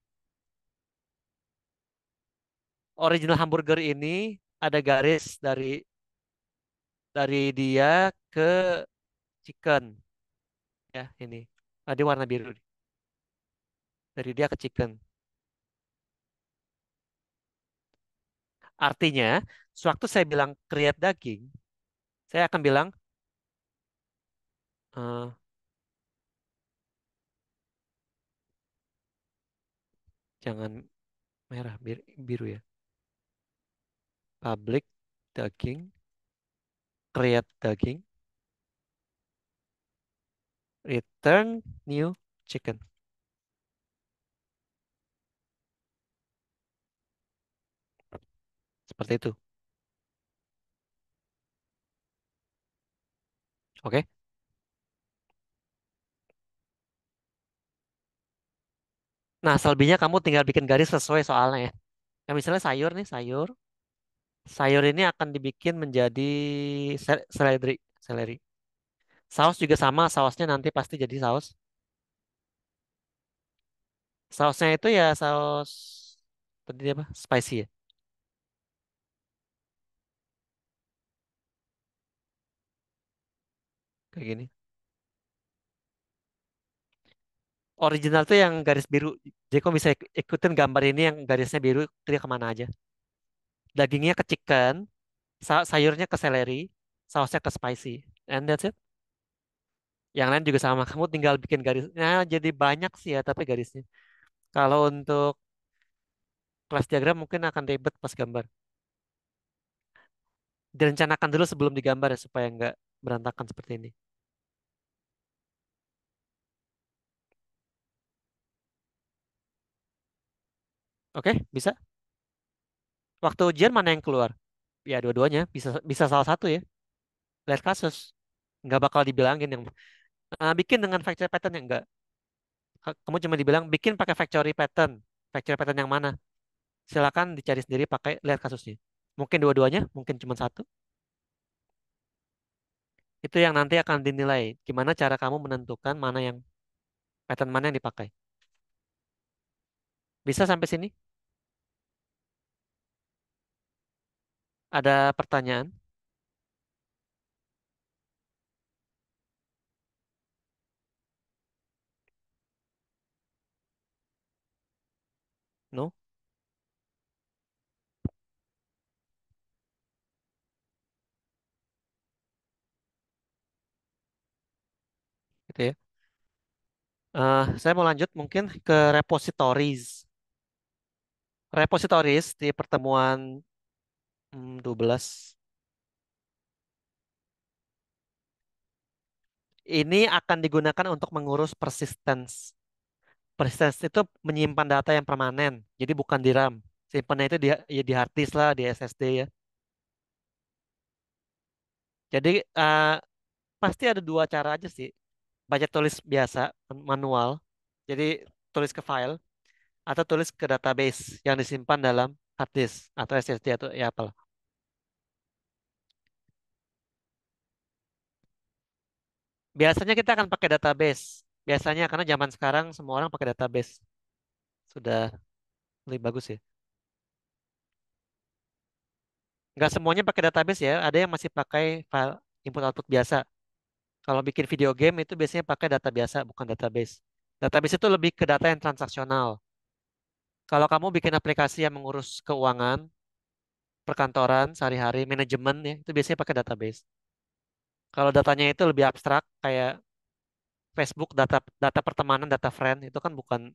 Speaker 2: Original hamburger ini ada garis dari dia ke chicken ya ini. Ada warna biru dari dia ke chicken. Artinya, sewaktu saya bilang create daging, saya akan bilang eh, jangan merah, biru ya. Public daging, create daging, return new chicken. Seperti itu. Oke. Nah, selebihnya kamu tinggal bikin garis sesuai soalnya ya. Nah, misalnya sayur nih, sayur. Sayur ini akan dibikin menjadi seledri, seleri. Saus juga sama, sausnya nanti pasti jadi saus. Sausnya itu ya saus tadi apa? Spicy ya, kayak gini. Original tuh yang garis biru. Jadi kok bisa ikutin gambar ini yang garisnya biru, dia kemana aja. Dagingnya ke chicken, sayurnya ke seleri, sausnya ke spicy. And that's it. Yang lain juga sama. Kamu tinggal bikin garisnya. Jadi banyak sih ya, tapi garisnya. Kalau untuk kelas diagram mungkin akan ribet pas gambar. Direncanakan dulu sebelum digambar ya, supaya nggak berantakan seperti ini. Oke, bisa. Waktu ujian mana yang keluar? Ya dua-duanya. Bisa bisa salah satu ya. Lihat kasus. Nggak bakal dibilangin yang bikin dengan factory pattern yang enggak. Kamu cuma dibilang bikin pakai factory pattern. Factory pattern yang mana? Silakan dicari sendiri pakai lihat kasusnya. Mungkin dua-duanya, mungkin cuma satu. Itu yang nanti akan dinilai. Gimana cara kamu menentukan mana yang pattern mana yang dipakai. Bisa sampai sini? Ada pertanyaan? No? Gitu ya. Saya mau lanjut mungkin ke repositories. Repositories di pertemuan 12 ini akan digunakan untuk mengurus persistence. Persistence itu menyimpan data yang permanen, jadi bukan di RAM. Simpannya itu di, ya di hard disk lah, di SSD ya. Jadi pasti ada dua cara aja sih. Baca tulis biasa, manual. Jadi tulis ke file atau tulis ke database yang disimpan dalam hard disk atau SSD atau ya apalah. Biasanya kita akan pakai database. Biasanya karena zaman sekarang semua orang pakai database. Sudah lebih bagus ya. Nggak semuanya pakai database ya. Ada yang masih pakai file input output biasa. Kalau bikin video game itu biasanya pakai data biasa, bukan database. Database itu lebih ke data yang transaksional. Kalau kamu bikin aplikasi yang mengurus keuangan, perkantoran, sehari-hari, manajemen ya, itu biasanya pakai database. Kalau datanya itu lebih abstrak, kayak Facebook, data data pertemanan, data friend, itu kan bukan,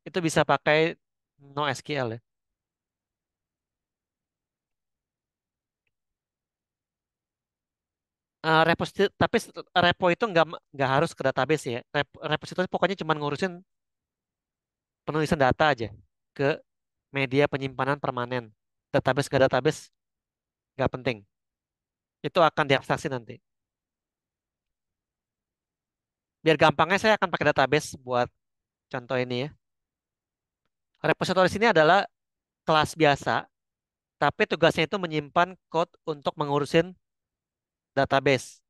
Speaker 2: itu bisa pakai NoSQL ya. Tapi repo itu nggak harus ke database ya. Repository pokoknya cuma ngurusin penulisan data aja ke media penyimpanan permanen. Database ke database nggak penting. Itu akan diabstraksi nanti. Biar gampangnya saya akan pakai database buat contoh ini ya. Repository ini adalah kelas biasa, tapi tugasnya itu menyimpan code untuk mengurusin database.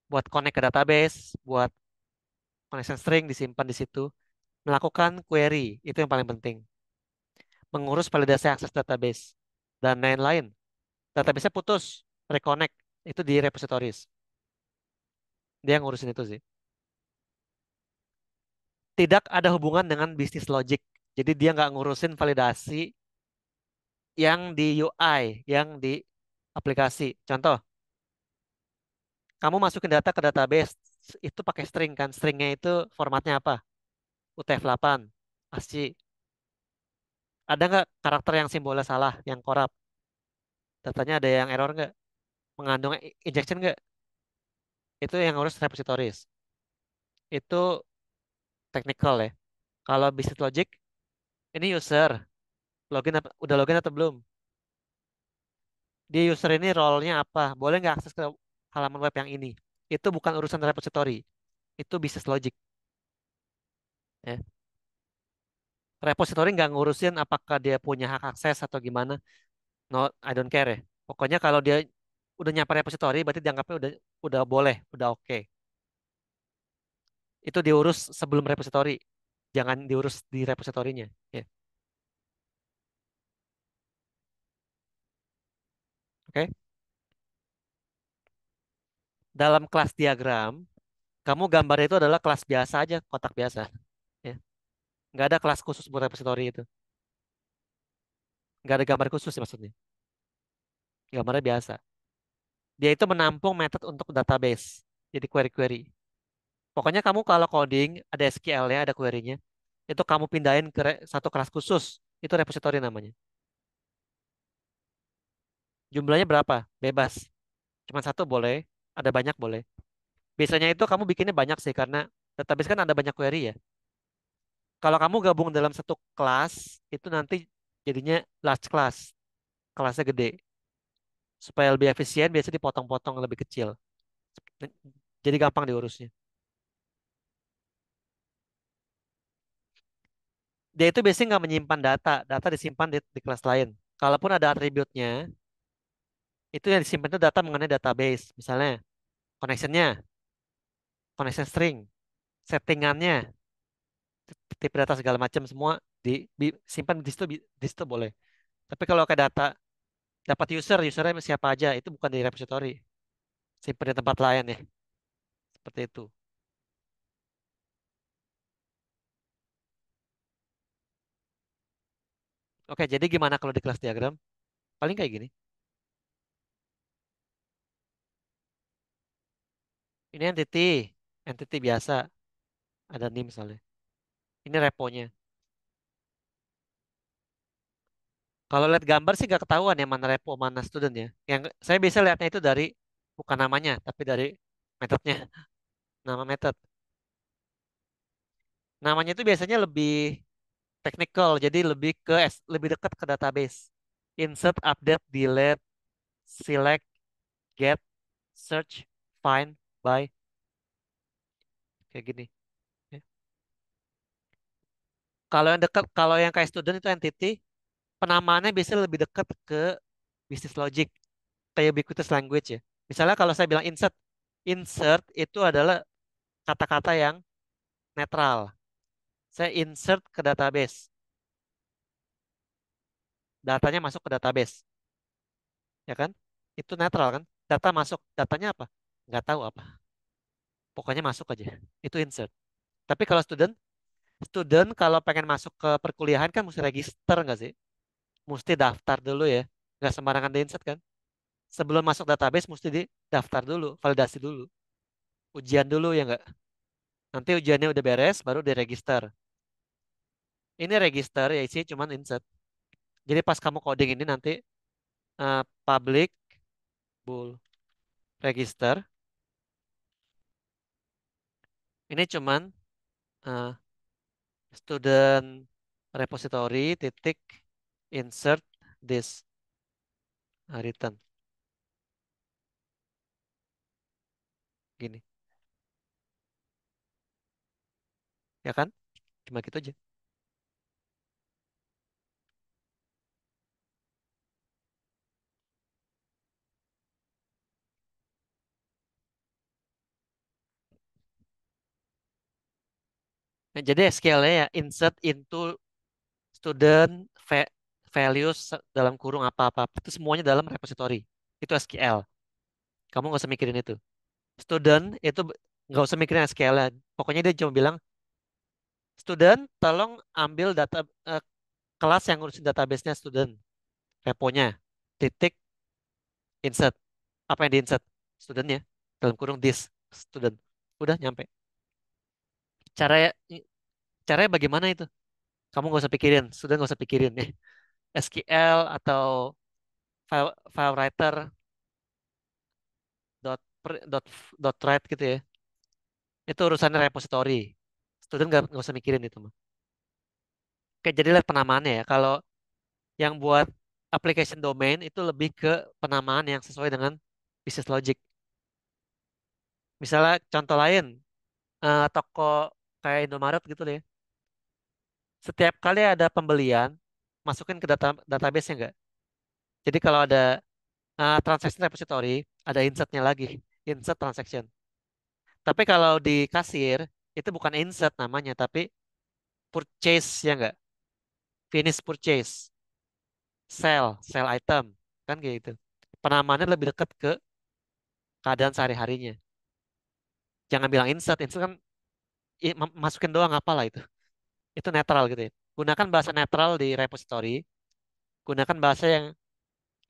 Speaker 2: Buat connect ke database, buat connection string disimpan di situ. Melakukan query, itu yang paling penting. Mengurus validasi akses database. Dan lain-lain. Database-nya putus, reconnect. Itu di repositories. Dia yang ngurusin itu sih. Tidak ada hubungan dengan bisnis logic. Jadi dia nggak ngurusin validasi yang di UI, yang di aplikasi. Contoh, kamu masukin data ke database, itu pakai string kan. Stringnya itu formatnya apa? UTF-8, ASCII. Ada nggak karakter yang simbolnya salah, yang korup? Datanya ada yang error nggak? Mengandung injection nggak? Itu yang ngurus repositories. Itu technical ya. Kalau business logic, ini user. Udah login atau belum? Di user ini role-nya apa? Boleh nggak akses ke halaman web yang ini? Itu bukan urusan repository. Itu business logic. Ya. Repository nggak ngurusin apakah dia punya hak akses atau gimana. No, I don't care ya. Pokoknya kalau dia udah nyampe repository, berarti dianggapnya udah boleh, udah oke. Itu diurus sebelum repository. Jangan diurus di repositorinya. Ya. Oke. Dalam kelas diagram, kamu gambar itu adalah kelas biasa aja, kotak biasa. Ya. Nggak ada kelas khusus buat repository itu. Nggak ada gambar khusus sih maksudnya. Gambarnya biasa. Dia itu menampung metode untuk database. Jadi query-query. Pokoknya kamu kalau coding, ada SQL-nya, ada query-nya. Itu kamu pindahin ke satu kelas khusus. Itu repository namanya. Jumlahnya berapa? Bebas. Cuma satu boleh, ada banyak boleh. Biasanya itu kamu bikinnya banyak sih, karena database kan ada banyak query ya. Kalau kamu gabung dalam satu kelas, itu nanti jadinya large class. Kelasnya gede. Supaya lebih efisien, biasanya dipotong-potong lebih kecil. Jadi gampang diurusnya. Dia itu biasanya nggak menyimpan data. Data disimpan di kelas lain. Kalaupun ada atributnya, itu yang disimpan itu data mengenai database. Misalnya, connectionnya, connection string, settingannya, tipe data segala macam semua disimpan di situ boleh. Tapi kalau ke data dapat usernya siapa aja, itu bukan di repository. Simpan di tempat lain ya. Seperti itu. Oke, jadi gimana kalau di kelas diagram? Paling kayak gini. Ini entity biasa, ada nim misalnya. Ini reponya. Kalau lihat gambar sih gak ketahuan ya mana repo, mana student ya. Yang saya bisa lihatnya itu dari bukan namanya, tapi dari metodenya, nama metode. Namanya itu biasanya lebih technical, jadi lebih dekat ke database. Insert, update, delete, select, get, search, find, by, kayak gini. Ya. Kalau yang kayak student itu entity, penamaannya biasanya lebih dekat ke business logic, kayak ubiquitous language ya. Misalnya kalau saya bilang insert, insert itu adalah kata-kata yang netral. Saya insert ke database, datanya masuk ke database, ya kan? Itu netral kan? Data masuk, datanya apa? Nggak tahu apa. Pokoknya masuk aja. Itu insert. Tapi kalau student, student kalau pengen masuk ke perkuliahan kan mesti register nggak sih? Mesti daftar dulu ya. Nggak sembarangan di insert kan? Sebelum masuk database mesti daftar dulu, validasi dulu, ujian dulu ya nggak? Nanti ujiannya udah beres, baru diregister. Ini register ya isi cuman insert. Jadi pas kamu coding ini nanti public bool register ini cuman eh, student repository titik insert this return gini, ya kan? Cuma gitu aja. Nah, jadi SQL-nya ya insert into student values dalam kurung apa-apa itu semuanya dalam repository. Itu SQL. Kamu nggak usah mikirin itu. Student itu nggak usah mikirin SQL-nya. Pokoknya dia cuma bilang student tolong ambil data kelas yang ngurusin database-nya student, reponya, titik insert. Apa yang di insert? Studentnya dalam kurung this student. Udah nyampe. Cara caranya bagaimana itu? Kamu nggak usah pikirin, student nggak usah pikirin ya. SQL atau file writer dot write gitu ya. Itu urusannya repository. Student nggak usah mikirin itu mah. Oke, jadi lihat penamaannya ya. Kalau yang buat application domain itu lebih ke penamaan yang sesuai dengan business logic. Misalnya contoh lain, toko kayak Indomaret gitu deh. Setiap kali ada pembelian, masukin ke database-nya enggak? Jadi kalau ada transaction repository, ada insertnya lagi, insert transaction. Tapi kalau di kasir, itu bukan insert namanya, tapi purchase ya enggak? Finish purchase, sell item, kan gitu. Penamaannya lebih dekat ke keadaan sehari-harinya. Jangan bilang insert, insert kan masukin doang apalah itu. Itu netral gitu ya. Gunakan bahasa netral di repository, gunakan bahasa yang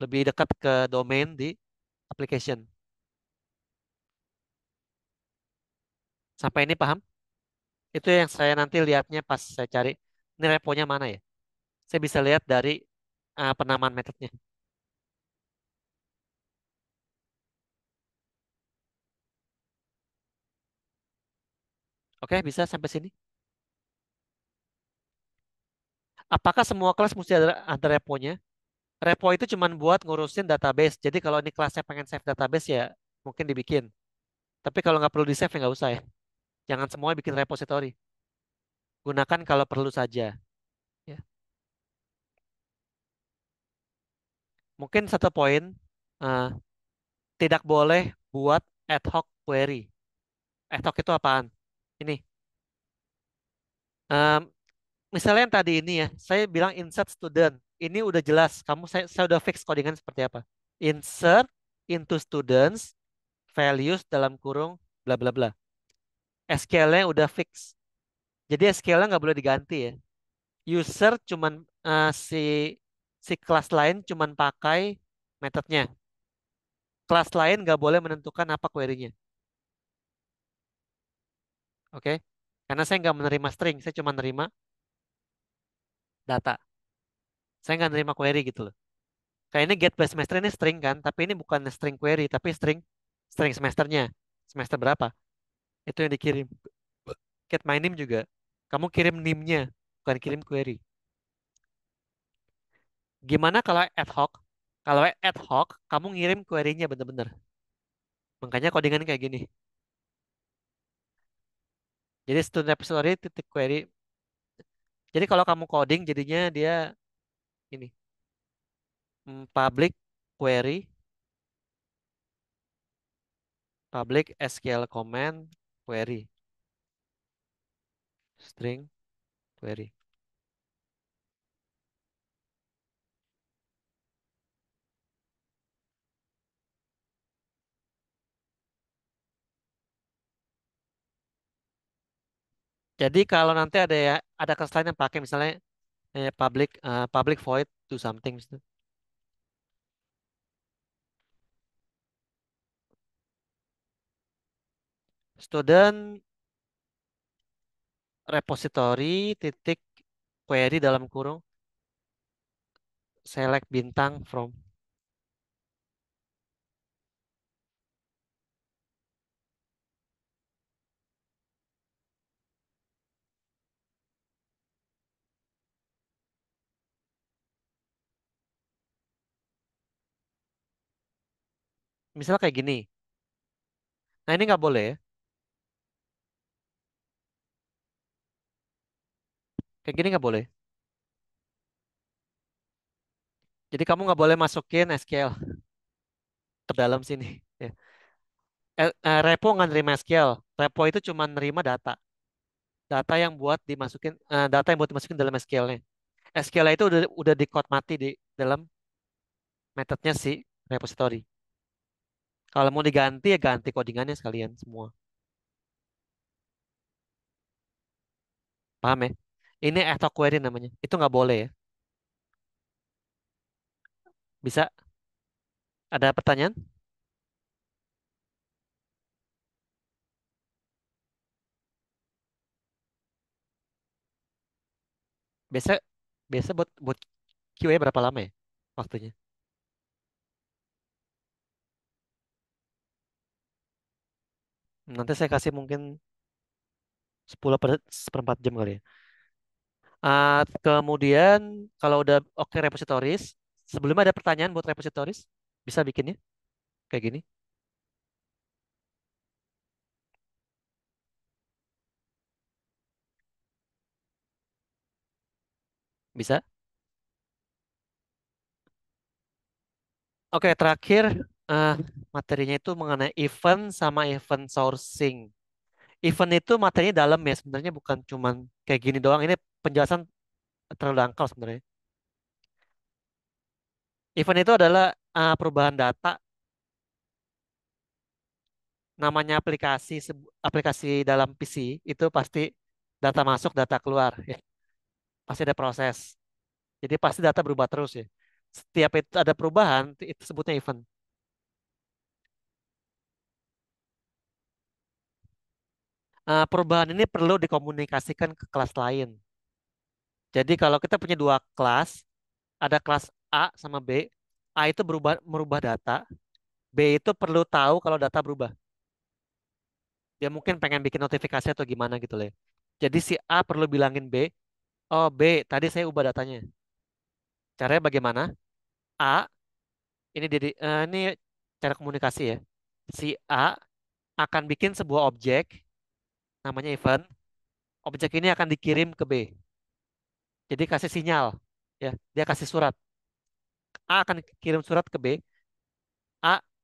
Speaker 2: lebih dekat ke domain di application. Sampai ini paham? Itu yang saya nanti lihatnya pas saya cari ini reponya mana ya. Saya bisa lihat dari penamaan metodenya. Oke, bisa sampai sini. Apakah semua kelas mesti ada reponya? Repo itu cuma buat ngurusin database. Jadi kalau ini kelasnya pengen save database ya mungkin dibikin. Tapi kalau nggak perlu di save ya nggak usah ya. Jangan semuanya bikin repository. Gunakan kalau perlu saja. Ya. Mungkin satu poin, eh, tidak boleh buat ad hoc query. Ad hoc itu apaan? Ini, em, misalnya yang tadi ini ya, saya bilang insert student. Ini udah jelas, saya udah fix codingan seperti apa. Insert into students values dalam kurung bla bla bla. SQL-nya udah fix. Jadi SQL-nya nggak boleh diganti ya. User cuman si si kelas lain cuman pakai metodenya. Kelas lain nggak boleh menentukan apa query-nya. Oke? Karena saya nggak menerima string, saya cuma menerima data. Saya nggak nerima query gitu loh. Kayak ini get by semester ini string kan, tapi ini bukan string query, tapi string string semesternya. Semester berapa? Itu yang dikirim. Get my name juga. Kamu kirim name-nya, bukan kirim query. Gimana kalau ad hoc? Kalau ad hoc, kamu ngirim query-nya bener-bener. Makanya codingan kayak gini. Jadi student repository titik query. Jadi kalau kamu coding jadinya dia ini public query, public SQL command query, string query. Jadi kalau nanti ada ya ada kesalahan yang pakai misalnya public void to something gitu. Student repository titik query dalam kurung select bintang from. Misalnya kayak gini. Nah ini nggak boleh ya. Kayak gini nggak boleh. Jadi kamu nggak boleh masukin SQL ke dalam sini. Ya. Repo nggak nerima SQL. Repo itu cuma nerima data. Data yang buat dimasukin, data yang buat dimasukin dalam SQL-nya. SQL itu udah di code mati di dalam metodenya si repository. Kalau mau diganti ya ganti codingannya sekalian semua. Paham ya? Ini auto query namanya. Itu nggak boleh ya. Bisa? Ada pertanyaan? Biasa biasa buat QA berapa lama ya waktunya? Nanti saya kasih mungkin 10 seperempat jam kali ya. Kemudian kalau udah oke repositories, sebelumnya ada pertanyaan buat repositories, bisa bikinnya kayak gini, bisa. Oke, terakhir eh, materinya itu mengenai event sama event sourcing. Event itu materinya dalam ya, sebenarnya bukan cuman kayak gini doang. Ini penjelasan terlalu dangkal sebenarnya. Event itu adalah perubahan data, namanya aplikasi dalam PC itu pasti data masuk, data keluar, ya. Pasti ada proses. Jadi pasti data berubah terus ya. Setiap itu ada perubahan, itu sebutnya event. Perubahan ini perlu dikomunikasikan ke kelas lain. Jadi kalau kita punya dua kelas, ada kelas A sama B. A itu merubah data, B itu perlu tahu kalau data berubah. Dia mungkin pengen bikin notifikasi atau gimana gitu loh, ya. Jadi si A perlu bilangin B, oh B, tadi saya ubah datanya. Caranya bagaimana? A, ini cara komunikasi ya. Si A akan bikin sebuah objek, namanya event. Objek ini akan dikirim ke B. Jadi kasih sinyal, ya. Dia kasih surat. A akan kirim surat ke B.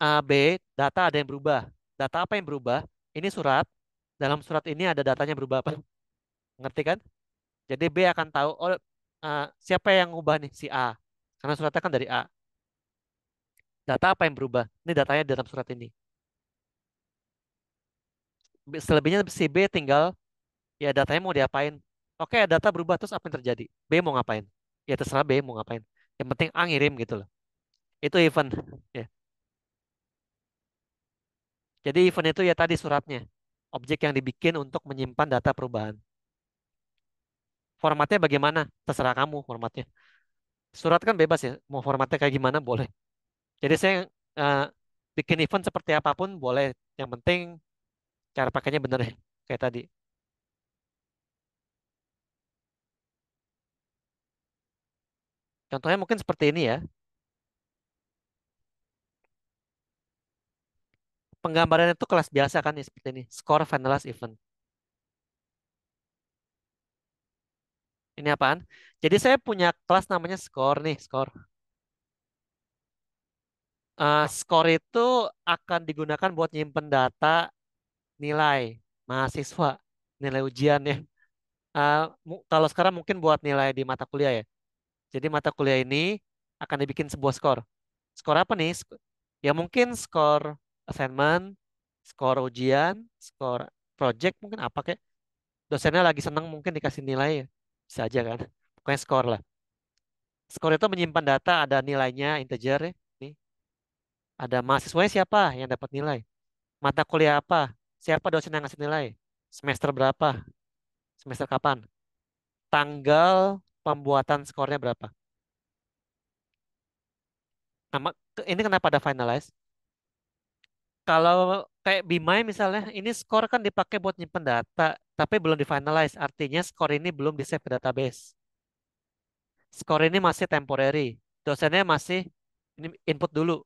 Speaker 2: B, data ada yang berubah. Data apa yang berubah? Ini surat. Dalam surat ini ada datanya berubah apa? Ngerti kan? Jadi B akan tahu, oh siapa yang ngubah nih? Si A. Karena suratnya kan dari A. Data apa yang berubah? Ini datanya dalam surat ini. Selebihnya si B tinggal, ya datanya mau diapain? Oke, data berubah terus apa yang terjadi? B mau ngapain? Ya terserah B mau ngapain. Yang penting A ngirim gitu loh. Itu event. Ya. Jadi event itu ya tadi suratnya. Objek yang dibikin untuk menyimpan data perubahan. Formatnya bagaimana? Terserah kamu formatnya. Surat kan bebas ya, mau formatnya kayak gimana boleh. Jadi saya eh, bikin event seperti apapun boleh. Yang penting cara pakainya bener ya, kayak tadi. Contohnya mungkin seperti ini ya. Penggambaran itu kelas biasa kan ya seperti ini. Score finalize event. Ini apaan? Jadi saya punya kelas namanya score nih, score. Score itu akan digunakan buat nyimpen data nilai mahasiswa, nilai ujian ya. Kalau sekarang mungkin buat nilai di mata kuliah ya. Jadi mata kuliah ini akan dibikin sebuah skor. Skor apa nih? Ya mungkin skor assignment, skor ujian, skor project mungkin apa kayak. Dosennya lagi seneng mungkin dikasih nilai ya. Bisa aja kan. Pokoknya skor lah. Skor itu menyimpan data ada nilainya integer ya. Nih, ada mahasiswanya siapa yang dapat nilai. Mata kuliah apa? Siapa dosen yang ngasih nilai? Semester berapa? Semester kapan? Tanggal pembuatan skornya berapa? Ini kenapa ada finalize? Kalau kayak Bimai misalnya, ini skor kan dipakai buat nyimpen data, tapi belum di finalize. Artinya skor ini belum di save ke database. Skor ini masih temporary. Dosennya masih ini input dulu,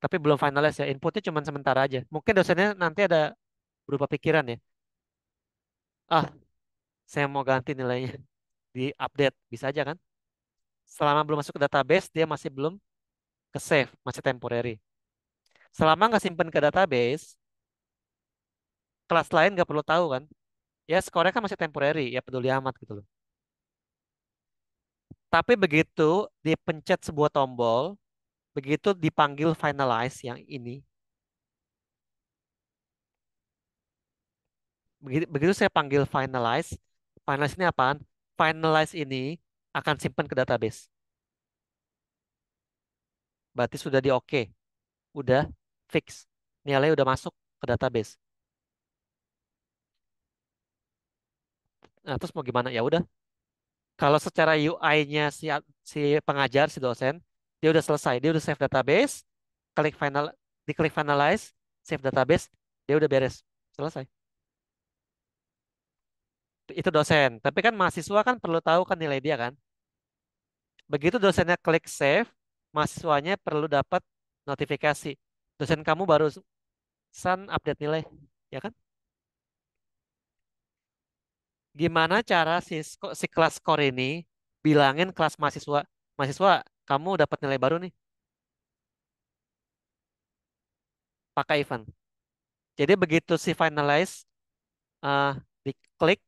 Speaker 2: tapi belum finalize ya. Inputnya cuma sementara aja. Mungkin dosennya nanti ada berubah pikiran ya. Ah, saya mau ganti nilainya di update, bisa aja kan? Selama belum masuk ke database, dia masih belum ke save, masih temporary. Selama nggak simpen ke database, kelas lain nggak perlu tahu kan? Ya skornya kan masih temporary, ya peduli amat gitu loh. Tapi begitu dipencet sebuah tombol, begitu dipanggil finalize yang ini, begitu saya panggil finalize, finalize ini apaan? Finalize ini akan simpan ke database. Berarti sudah di oke, udah fix, nilai udah masuk ke database. Nah, terus mau gimana? Ya udah, kalau secara UI-nya si pengajar, si dosen, dia udah selesai, dia udah save database, klik final, diklik finalize, save database, dia udah beres, selesai. Itu dosen. Tapi kan mahasiswa kan perlu tahu kan nilai dia kan. Begitu dosennya klik save, mahasiswanya perlu dapat notifikasi. Dosen kamu barusan update nilai, ya kan? Gimana cara si kelas skor ini bilangin kelas mahasiswa, mahasiswa kamu dapat nilai baru nih, pakai event. Jadi begitu si finalize eh, diklik,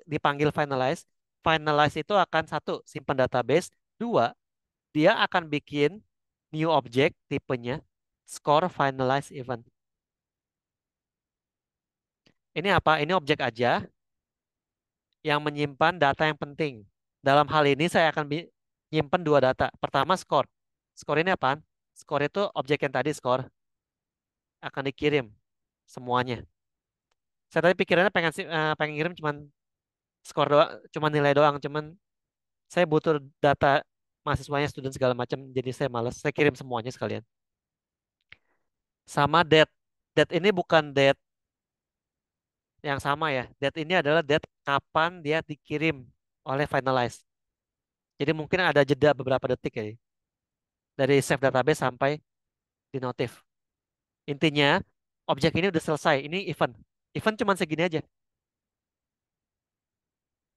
Speaker 2: dipanggil finalize, finalize itu akan satu simpan database, dua dia akan bikin new object tipenya score finalize event. Ini apa? Ini objek aja yang menyimpan data yang penting. Dalam hal ini saya akan menyimpan dua data. Pertama skor. Skor ini apaan? Skor itu objek yang tadi skor akan dikirim semuanya. Saya tadi pikirannya pengen kirim cuman skor doang, cuman nilai doang, cuman saya butuh data mahasiswanya, student segala macam, jadi saya malas. Saya kirim semuanya sekalian. Sama date. Date ini bukan date yang sama ya. Date ini adalah date kapan dia dikirim oleh finalize. Jadi mungkin ada jeda beberapa detik ya dari save database sampai di notif. Intinya objek ini udah selesai. Ini event. Event cuma segini aja.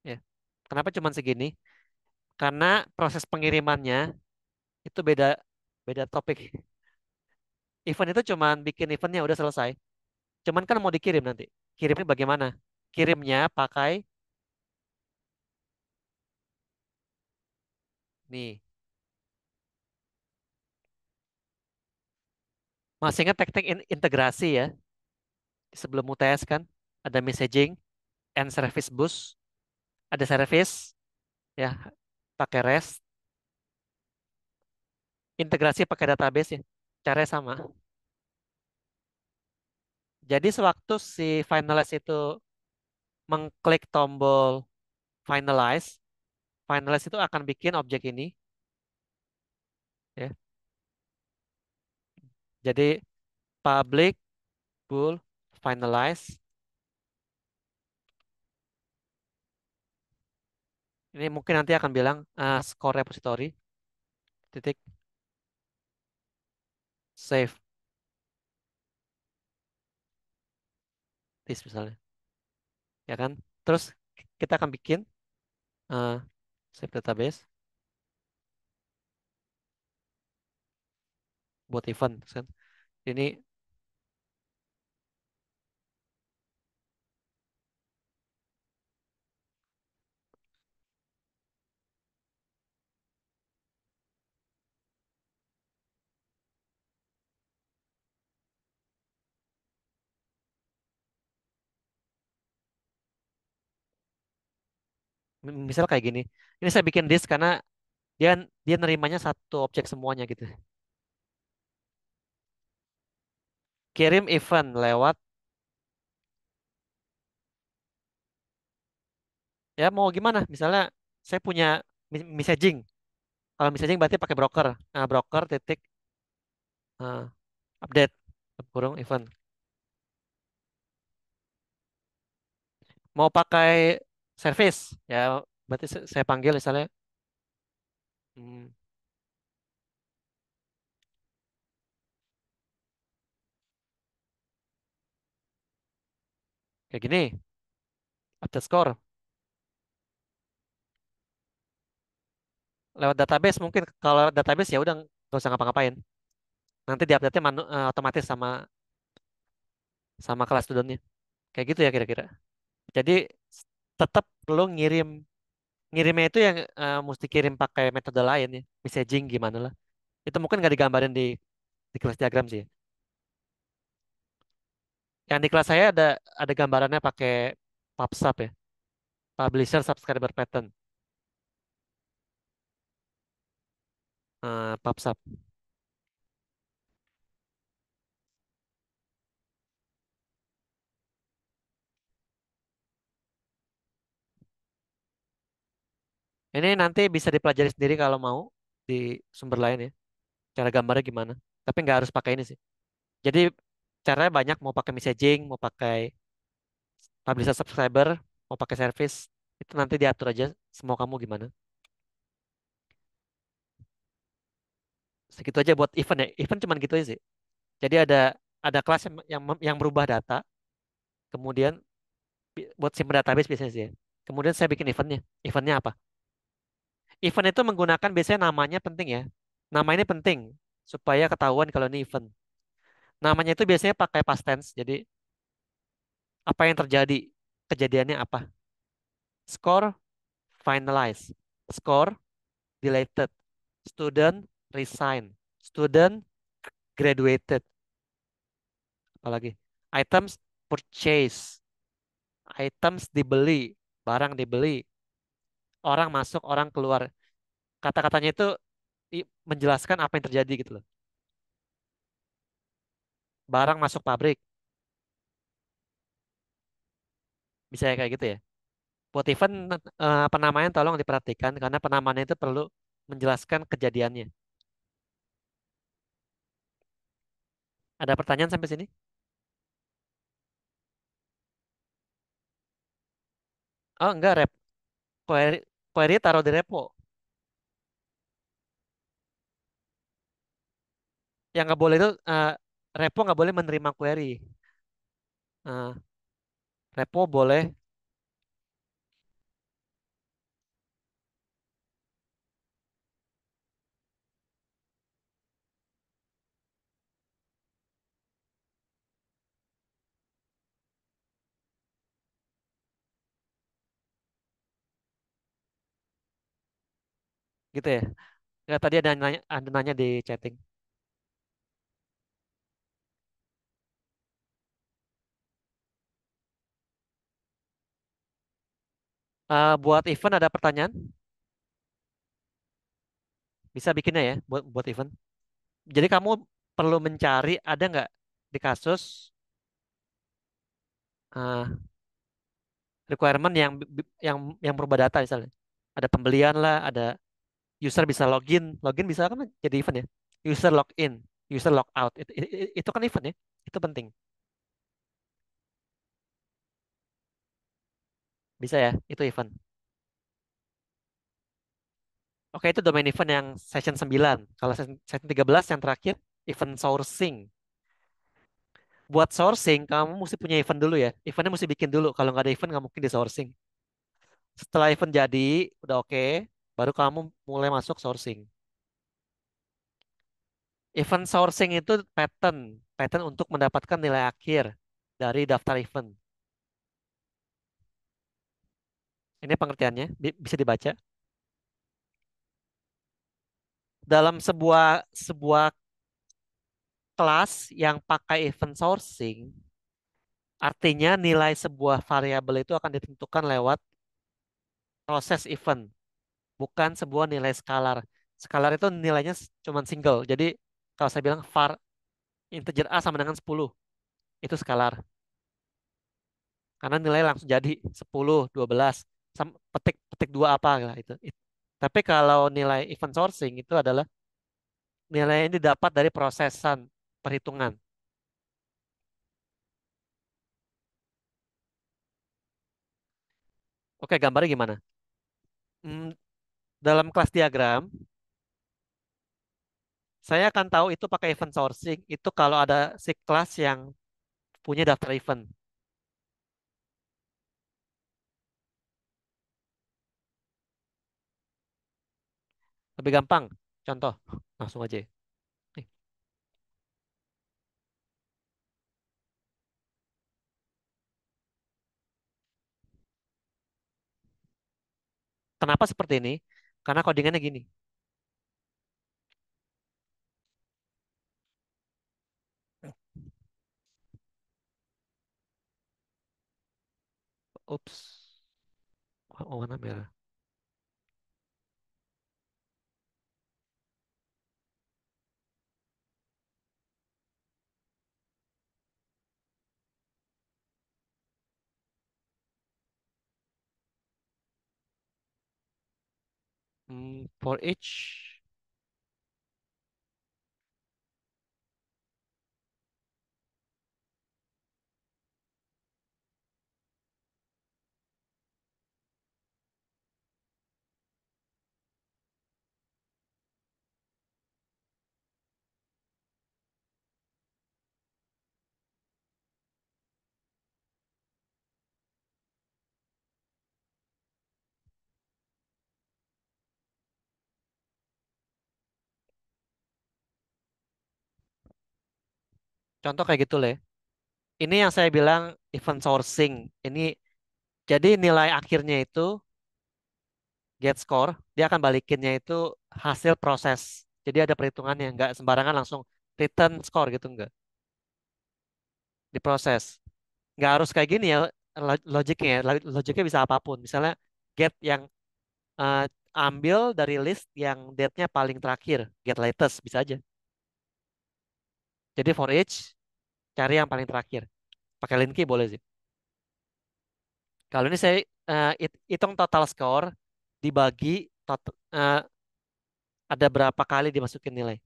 Speaker 2: Ya. Kenapa cuma segini? Karena proses pengirimannya itu beda beda topik. Event itu cuma bikin eventnya udah selesai. Cuman kan mau dikirim nanti. Kirimnya bagaimana? Kirimnya pakai nih. Masih ingat teknik integrasi ya? Sebelum UTS kan ada messaging and service bus, ada service ya pakai REST, integrasi pakai database ya. Caranya sama. Jadi sewaktu si finalize itu mengklik tombol finalize, Finalize itu akan bikin objek ini, ya. Jadi public bool finalize. Ini mungkin nanti akan bilang score repository titik save this misalnya, ya kan? Terus kita akan bikin eh, save database buat event, kan? Ini misal kayak gini. Ini saya bikin disk karena dia dia nerimanya satu objek semuanya gitu. Kirim event lewat, ya mau gimana? Misalnya saya punya messaging. Kalau messaging berarti pakai broker. Nah, broker titik update kurung event. Mau pakai service, ya berarti saya panggil misalnya hmm, kayak gini, update score lewat database. Mungkin kalau lewat database ya udah nggak usah ngapa-ngapain. Nanti diupdate-nya otomatis sama sama kelas studentnya. Kayak gitu ya kira-kira. Jadi tetap perlu ngirim. Ngirimnya itu yang mesti kirim pakai metode lain ya. Messaging gimana lah. Itu mungkin nggak digambarin di kelas diagram sih. Yang di kelas saya ada gambarannya pakai PubSub ya. Publisher Subscriber Pattern. PubSub. Ini nanti bisa dipelajari sendiri kalau mau di sumber lain ya. Cara gambarnya gimana. Tapi nggak harus pakai ini sih. Jadi caranya banyak. Mau pakai messaging, mau pakai publisher subscriber, mau pakai service. Itu nanti diatur aja semua kamu gimana. Segitu aja buat event ya. Event cuman gitu aja sih. Jadi ada kelas yang berubah data, kemudian buat simpan database biasanya sih ya. Kemudian saya bikin eventnya. Eventnya apa? Event itu menggunakan biasanya namanya penting ya. Nama ini penting supaya ketahuan kalau ini event. Namanya itu biasanya pakai past tense. Jadi apa yang terjadi? Kejadiannya apa? Score finalize. Score deleted. Student resign. Student graduated. Apalagi? Items purchase. Items dibeli. Barang dibeli. Orang masuk, orang keluar. Kata-katanya itu menjelaskan apa yang terjadi gitu loh. Barang masuk pabrik. Bisa ya kayak gitu ya. Buat event penamaan tolong diperhatikan karena penamaannya itu perlu menjelaskan kejadiannya. Ada pertanyaan sampai sini? Oh enggak, query, query taruh di repo. Yang nggak boleh itu repo nggak boleh menerima query. Eh, repo boleh gitu ya. Nggak, tadi ada nanya di chatting. Buat event ada pertanyaan? Bisa bikinnya ya buat event. Jadi kamu perlu mencari ada nggak di kasus eh, requirement yang berubah data misalnya. Ada pembelian lah, ada user bisa login, login bisa kan jadi event ya. User login, user logout, itu kan event ya, itu penting. Bisa ya, itu event. Oke, itu domain event yang session 9. Kalau session 13 yang terakhir, event sourcing. Buat sourcing, kamu mesti punya event dulu ya. Eventnya mesti bikin dulu. Kalau nggak ada event, nggak mungkin di sourcing. Setelah event jadi, udah oke, baru kamu mulai masuk sourcing. Event sourcing itu pattern untuk mendapatkan nilai akhir dari daftar event. Ini pengertiannya, bisa dibaca. Dalam sebuah sebuah kelas yang pakai event sourcing, artinya nilai sebuah variabel itu akan ditentukan lewat proses event, bukan sebuah nilai skalar. Skalar itu nilainya cuma single. Jadi kalau saya bilang var integer A sama dengan 10, itu skalar. Karena nilai langsung jadi 10, 12, petik petik dua apa lah itu. Tapi kalau nilai event sourcing itu adalah nilai yang didapat dari prosesan perhitungan. Oke, gambarnya gimana? Hmm, dalam kelas diagram, saya akan tahu itu pakai event sourcing itu kalau ada si kelas yang punya daftar event. Lebih gampang. Contoh, langsung aja. Nih, kenapa seperti ini? Karena codingannya gini. Ups, oh, warna merah. For each, contoh kayak gitu lah. Ini yang saya bilang event sourcing. Ini jadi nilai akhirnya itu get score, dia akan balikinnya itu hasil proses. Jadi ada perhitungannya, nggak sembarangan langsung return score gitu, nggak. Diproses. Nggak harus kayak gini ya logiknya. Logiknya bisa apapun. Misalnya get yang eh, ambil dari list yang date-nya paling terakhir, get latest bisa aja. Jadi for each cari yang paling terakhir. Pakai link key boleh sih. Kalau ini saya hitung total score dibagi ada berapa kali dimasukin nilai.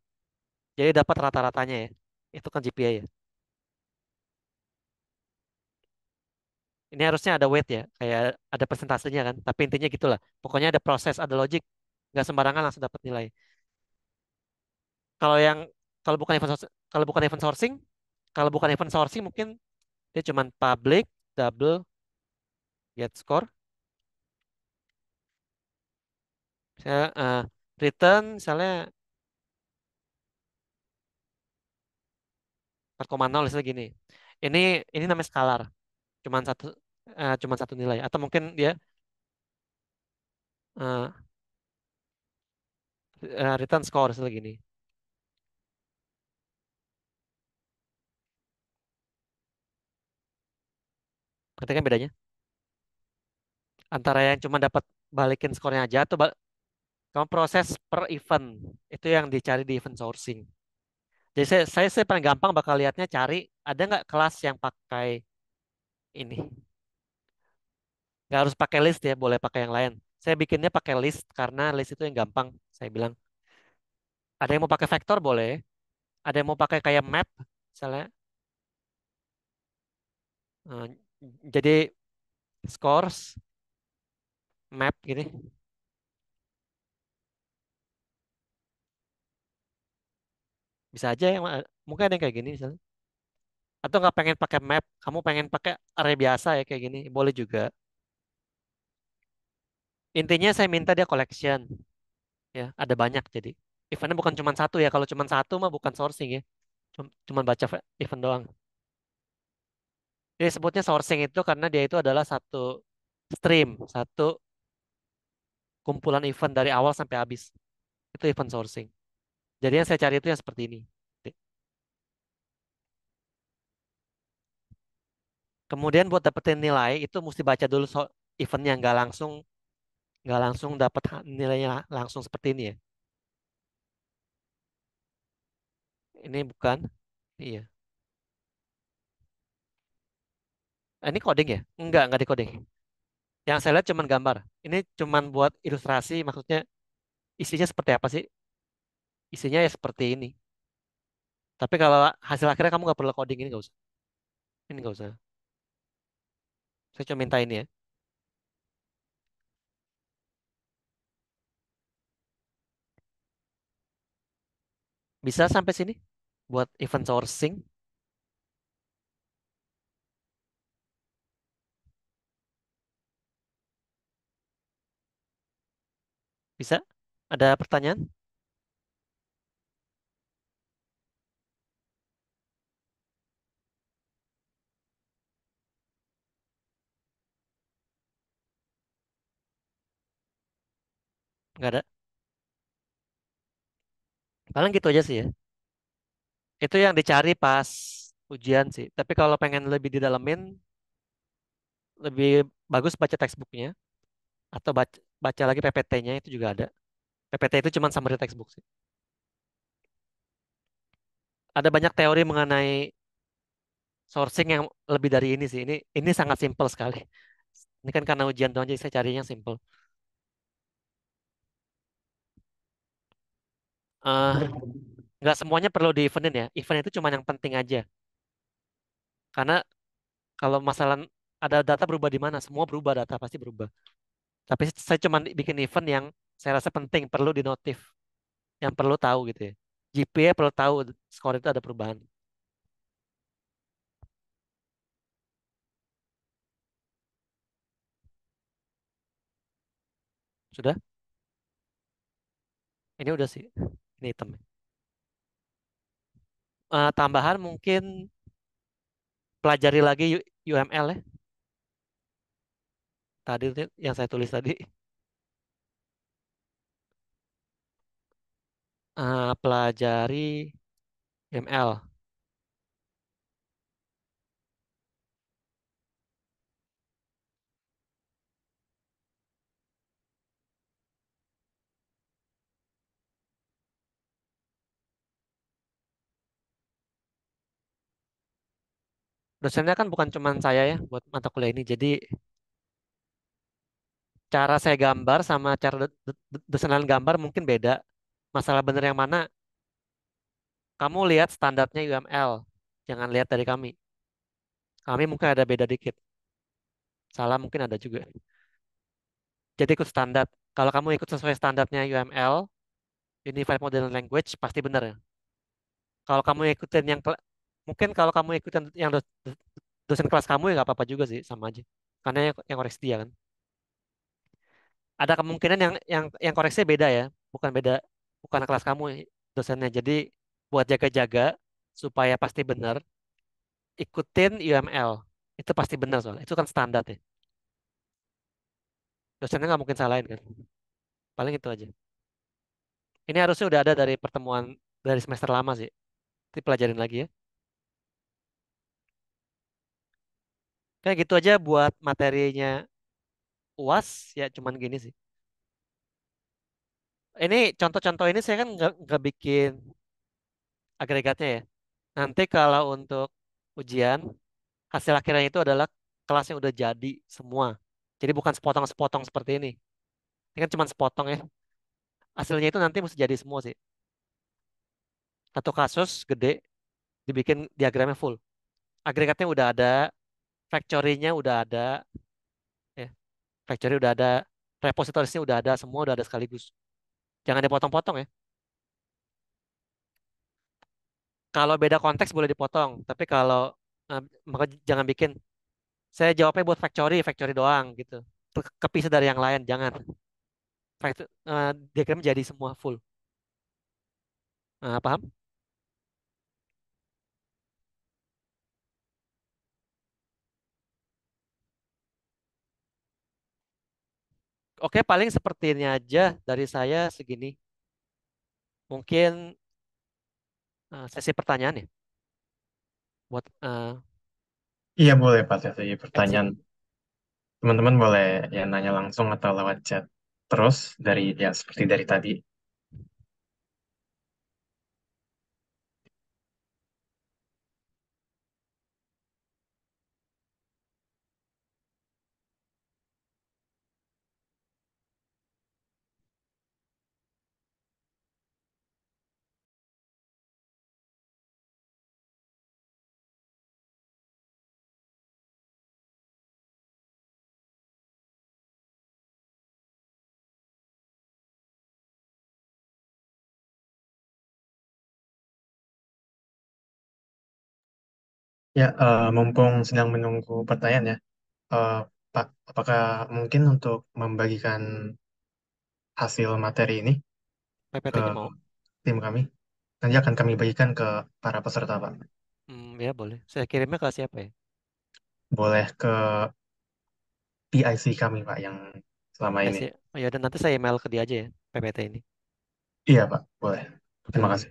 Speaker 2: Jadi dapat rata-ratanya ya. Itu kan GPA ya. Ini harusnya ada weight ya, kayak ada persentasenya kan. Tapi intinya gitulah. Pokoknya ada proses, ada logic. Nggak sembarangan langsung dapat nilai. Kalau yang kalau bukan event sourcing, kalau bukan event sourcing mungkin dia cuman public double get score. Saya return misalnya 4,0 misalnya gini. Ini ini namanya scalar. Cuman cuman satu nilai atau mungkin dia eh, return score misalnya gini. Ngerti kan bedanya? Antara yang cuma dapat balikin skornya aja atau kamu proses per event. Itu yang dicari di event sourcing. Jadi saya paling gampang bakal lihatnya cari ada nggak kelas yang pakai ini. Nggak harus pakai list ya, boleh pakai yang lain. Saya bikinnya pakai list karena list itu yang gampang. Saya bilang, ada yang mau pakai vektor boleh, ada yang mau pakai kayak map, misalnya. Eh, jadi scores, map gini, bisa aja yang mungkin ada yang kayak gini misalnya. Atau nggak pengen pakai map, kamu pengen pakai array biasa ya kayak gini, boleh juga. Intinya saya minta dia collection, ya ada banyak jadi. Eventnya bukan cuma satu ya, kalau cuma satu mah bukan sourcing ya, cuma baca event doang. Jadi sebutnya sourcing itu karena dia itu adalah satu stream, satu kumpulan event dari awal sampai habis. Itu event sourcing. Jadi yang saya cari itu yang seperti ini. Kemudian buat dapetin nilai itu mesti baca dulu eventnya, nggak langsung dapat nilainya langsung seperti ini ya. Ini bukan, iya. Ini coding ya? Enggak di coding. Yang saya lihat cuman gambar. Ini cuman buat ilustrasi, maksudnya isinya seperti apa sih? Isinya ya seperti ini. Tapi kalau hasil akhirnya kamu nggak perlu coding, ini nggak usah. Ini nggak usah. Saya cuma minta ini ya. Bisa sampai sini buat event sourcing. Bisa? Ada pertanyaan? Nggak ada. Paling gitu aja sih ya. Itu yang dicari pas ujian sih. Tapi kalau pengen lebih didalemin, lebih bagus baca textbooknya atau baca lagi PPT-nya itu juga ada. PPT itu cuma summary textbook sih. Ada banyak teori mengenai sourcing yang lebih dari ini sih. Ini sangat simpel sekali. Ini kan karena ujian doang jadi saya carinya simple. Eh, nggak semuanya perlu di eventin ya. Event itu cuma yang penting aja. Karena kalau masalah ada data berubah di mana, semua berubah, data pasti berubah. Tapi saya cuma bikin event yang saya rasa penting, perlu dinotif, yang perlu tahu gitu ya. GPA perlu tahu skor itu ada perubahan. Sudah? Ini udah sih. Ini hitam. Tambahan mungkin pelajari lagi UML ya. Tadi itu yang saya tulis tadi. Pelajari UML. Dosennya kan bukan cuma saya ya buat mata kuliah ini. Jadi cara saya gambar sama cara dosenan gambar mungkin beda. Masalah bener yang mana? Kamu lihat standarnya UML. Jangan lihat dari kami. Kami mungkin ada beda dikit. Salah mungkin ada juga. Jadi ikut standar. Kalau kamu ikut sesuai standarnya UML, Unified Modeling Language, pasti benar ya. Kalau kamu ikutin mungkin kalau kamu ikutin yang dosen kelas kamu ya nggak apa-apa juga sih, sama aja. Karena yang koreksi dia kan. Ada kemungkinan yang koreksi beda ya, bukan beda, bukan kelas kamu dosennya. Jadi buat jaga-jaga supaya pasti benar, ikutin UML. Itu pasti benar soalnya. Itu kan standar ya. Dosennya nggak mungkin salahin kan. Paling itu aja. Ini harusnya udah ada dari pertemuan dari semester lama sih. Nanti pelajarin lagi ya. Kayak gitu aja buat materinya UAS ya cuman gini sih. Ini contoh-contoh ini saya kan nggak bikin agregatnya ya. Nanti kalau untuk ujian hasil akhirnya itu adalah kelas yang udah jadi semua. Jadi bukan sepotong-sepotong seperti ini. Ini kan cuma sepotong ya. Hasilnya itu nanti mesti jadi semua sih. Satu kasus gede dibikin diagramnya full. Agregatnya udah ada, factory-nya udah ada, ya. Factory udah ada, repositories-nya udah ada, semua udah ada sekaligus. Jangan dipotong-potong ya. Kalau beda konteks boleh dipotong, tapi kalau maka jangan bikin saya jawabnya buat factory, factory doang gitu. Kepisah dari yang lain, jangan. Diagram jadi semua full. Paham? Oke, paling seperti ini aja dari saya segini. Mungkin sesi pertanyaan ya buat
Speaker 1: Iya boleh Pak Sesi,
Speaker 2: MC.
Speaker 1: pertanyaan teman-teman boleh ya nanya langsung atau lewat chat. Terus dari ya seperti dari tadi. Ya, mumpung sedang menunggu pertanyaan ya, eh, Pak, apakah mungkin untuk membagikan hasil materi ini ke
Speaker 2: PPT-nya mau.
Speaker 1: tim kami? Nanti akan kami bagikan ke para peserta, Pak.
Speaker 2: Ya boleh. Saya kirimnya ke siapa ya?
Speaker 1: Boleh ke PIC kami, Pak, yang selama ini.
Speaker 2: PIC. Oh ya, dan nanti saya email ke dia aja ya, PPT ini.
Speaker 1: Iya, Pak, boleh.
Speaker 2: Oke,
Speaker 1: Terima
Speaker 2: oke.
Speaker 1: kasih.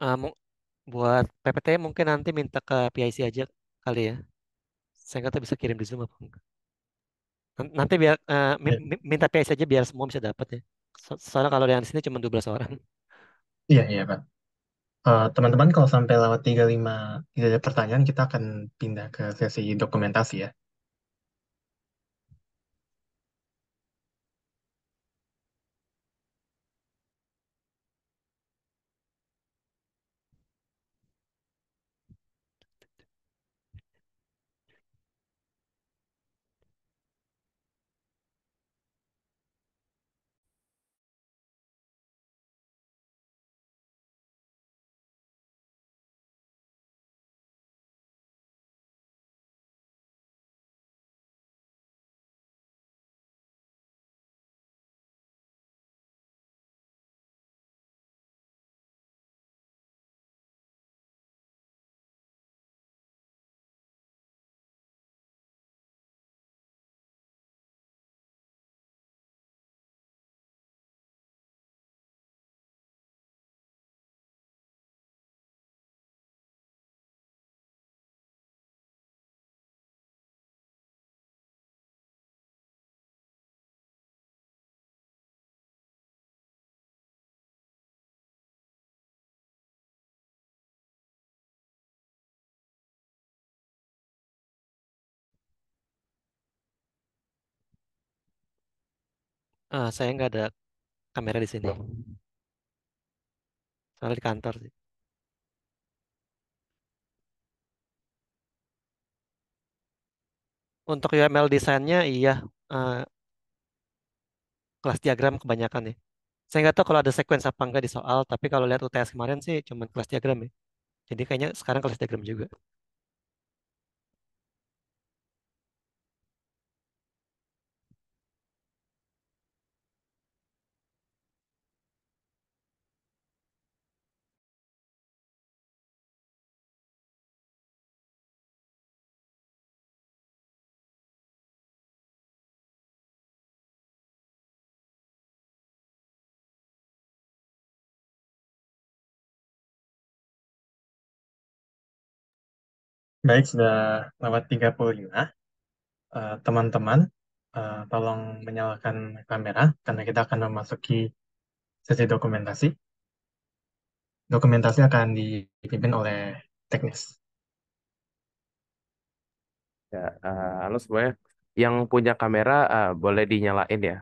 Speaker 2: Ah, mu- Buat PPT mungkin nanti minta ke PIC aja kali ya. Saya nggak tahu bisa kirim di Zoom apa enggak. Nanti biar
Speaker 1: Ya.
Speaker 2: minta PIC aja biar semua bisa dapat ya. Soalnya kalau yang di sini cuma 12 orang.
Speaker 1: Iya, iya, Pak. Teman-teman, kalau sampai lewat 35 tidak ada pertanyaan, kita akan pindah ke sesi dokumentasi ya.
Speaker 2: Saya nggak ada kamera di sini. Soalnya di kantor sih. Untuk UML desainnya iya, eh, kelas diagram kebanyakan ya. Saya nggak tahu kalau ada sequence apa enggak di soal, tapi kalau lihat UTS kemarin sih cuma kelas diagram ya. Jadi kayaknya sekarang kelas diagram juga.
Speaker 1: Baik, sudah lewat 35. Teman-teman, tolong menyalakan kamera karena kita akan memasuki sesi dokumentasi. Dokumentasi akan dipimpin oleh teknis.
Speaker 3: Ya, halo semuanya. Yang punya kamera boleh dinyalain ya.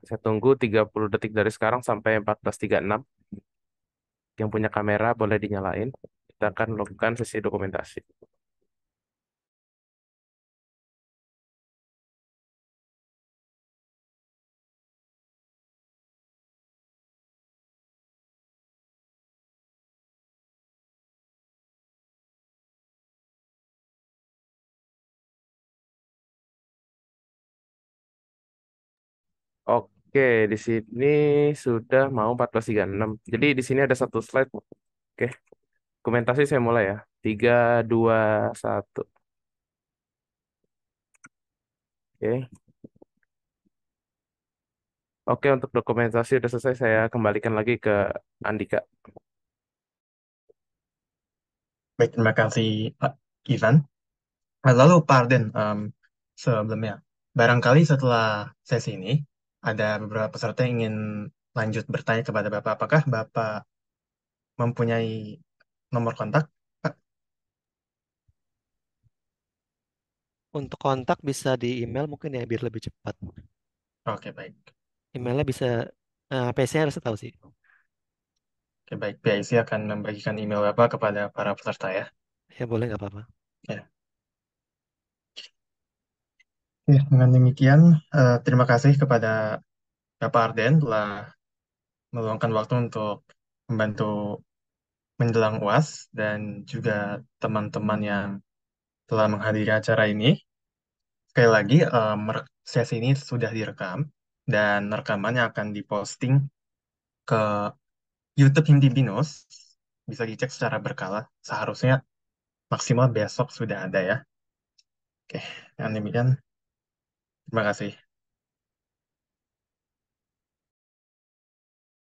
Speaker 3: Saya tunggu 30 detik dari sekarang sampai 14.36. Yang punya kamera boleh dinyalain. Kita akan lakukan sesi dokumentasi. Oke, di sini sudah mau 14.36. Jadi di sini ada satu slide. Oke, dokumentasi saya mulai ya. 3, 2, 1. Oke. Oke, untuk dokumentasi sudah selesai. Saya kembalikan lagi ke Andika.
Speaker 1: Baik, terima kasih Pak Ivan. Lalu Pak Arden, sebelumnya, barangkali setelah sesi ini, ada beberapa peserta yang ingin lanjut bertanya kepada Bapak. Apakah Bapak mempunyai nomor kontak? Pak?
Speaker 2: Untuk kontak bisa di email mungkin ya biar lebih cepat.
Speaker 1: Oke, baik.
Speaker 2: Emailnya bisa, PC-nya harus tahu sih.
Speaker 1: Oke, baik. PIC akan membagikan email Bapak kepada para peserta ya.
Speaker 2: Ya boleh nggak apa-apa.
Speaker 1: Ya. Ya, dengan demikian, terima kasih kepada Bapak Arden telah meluangkan waktu untuk membantu menjelang UAS dan juga teman-teman yang telah menghadiri acara ini. Sekali lagi, sesi ini sudah direkam dan rekamannya akan diposting ke YouTube Himdi Binus. Bisa dicek secara berkala. Seharusnya maksimal besok sudah ada ya. Oke, dengan demikian, terima kasih.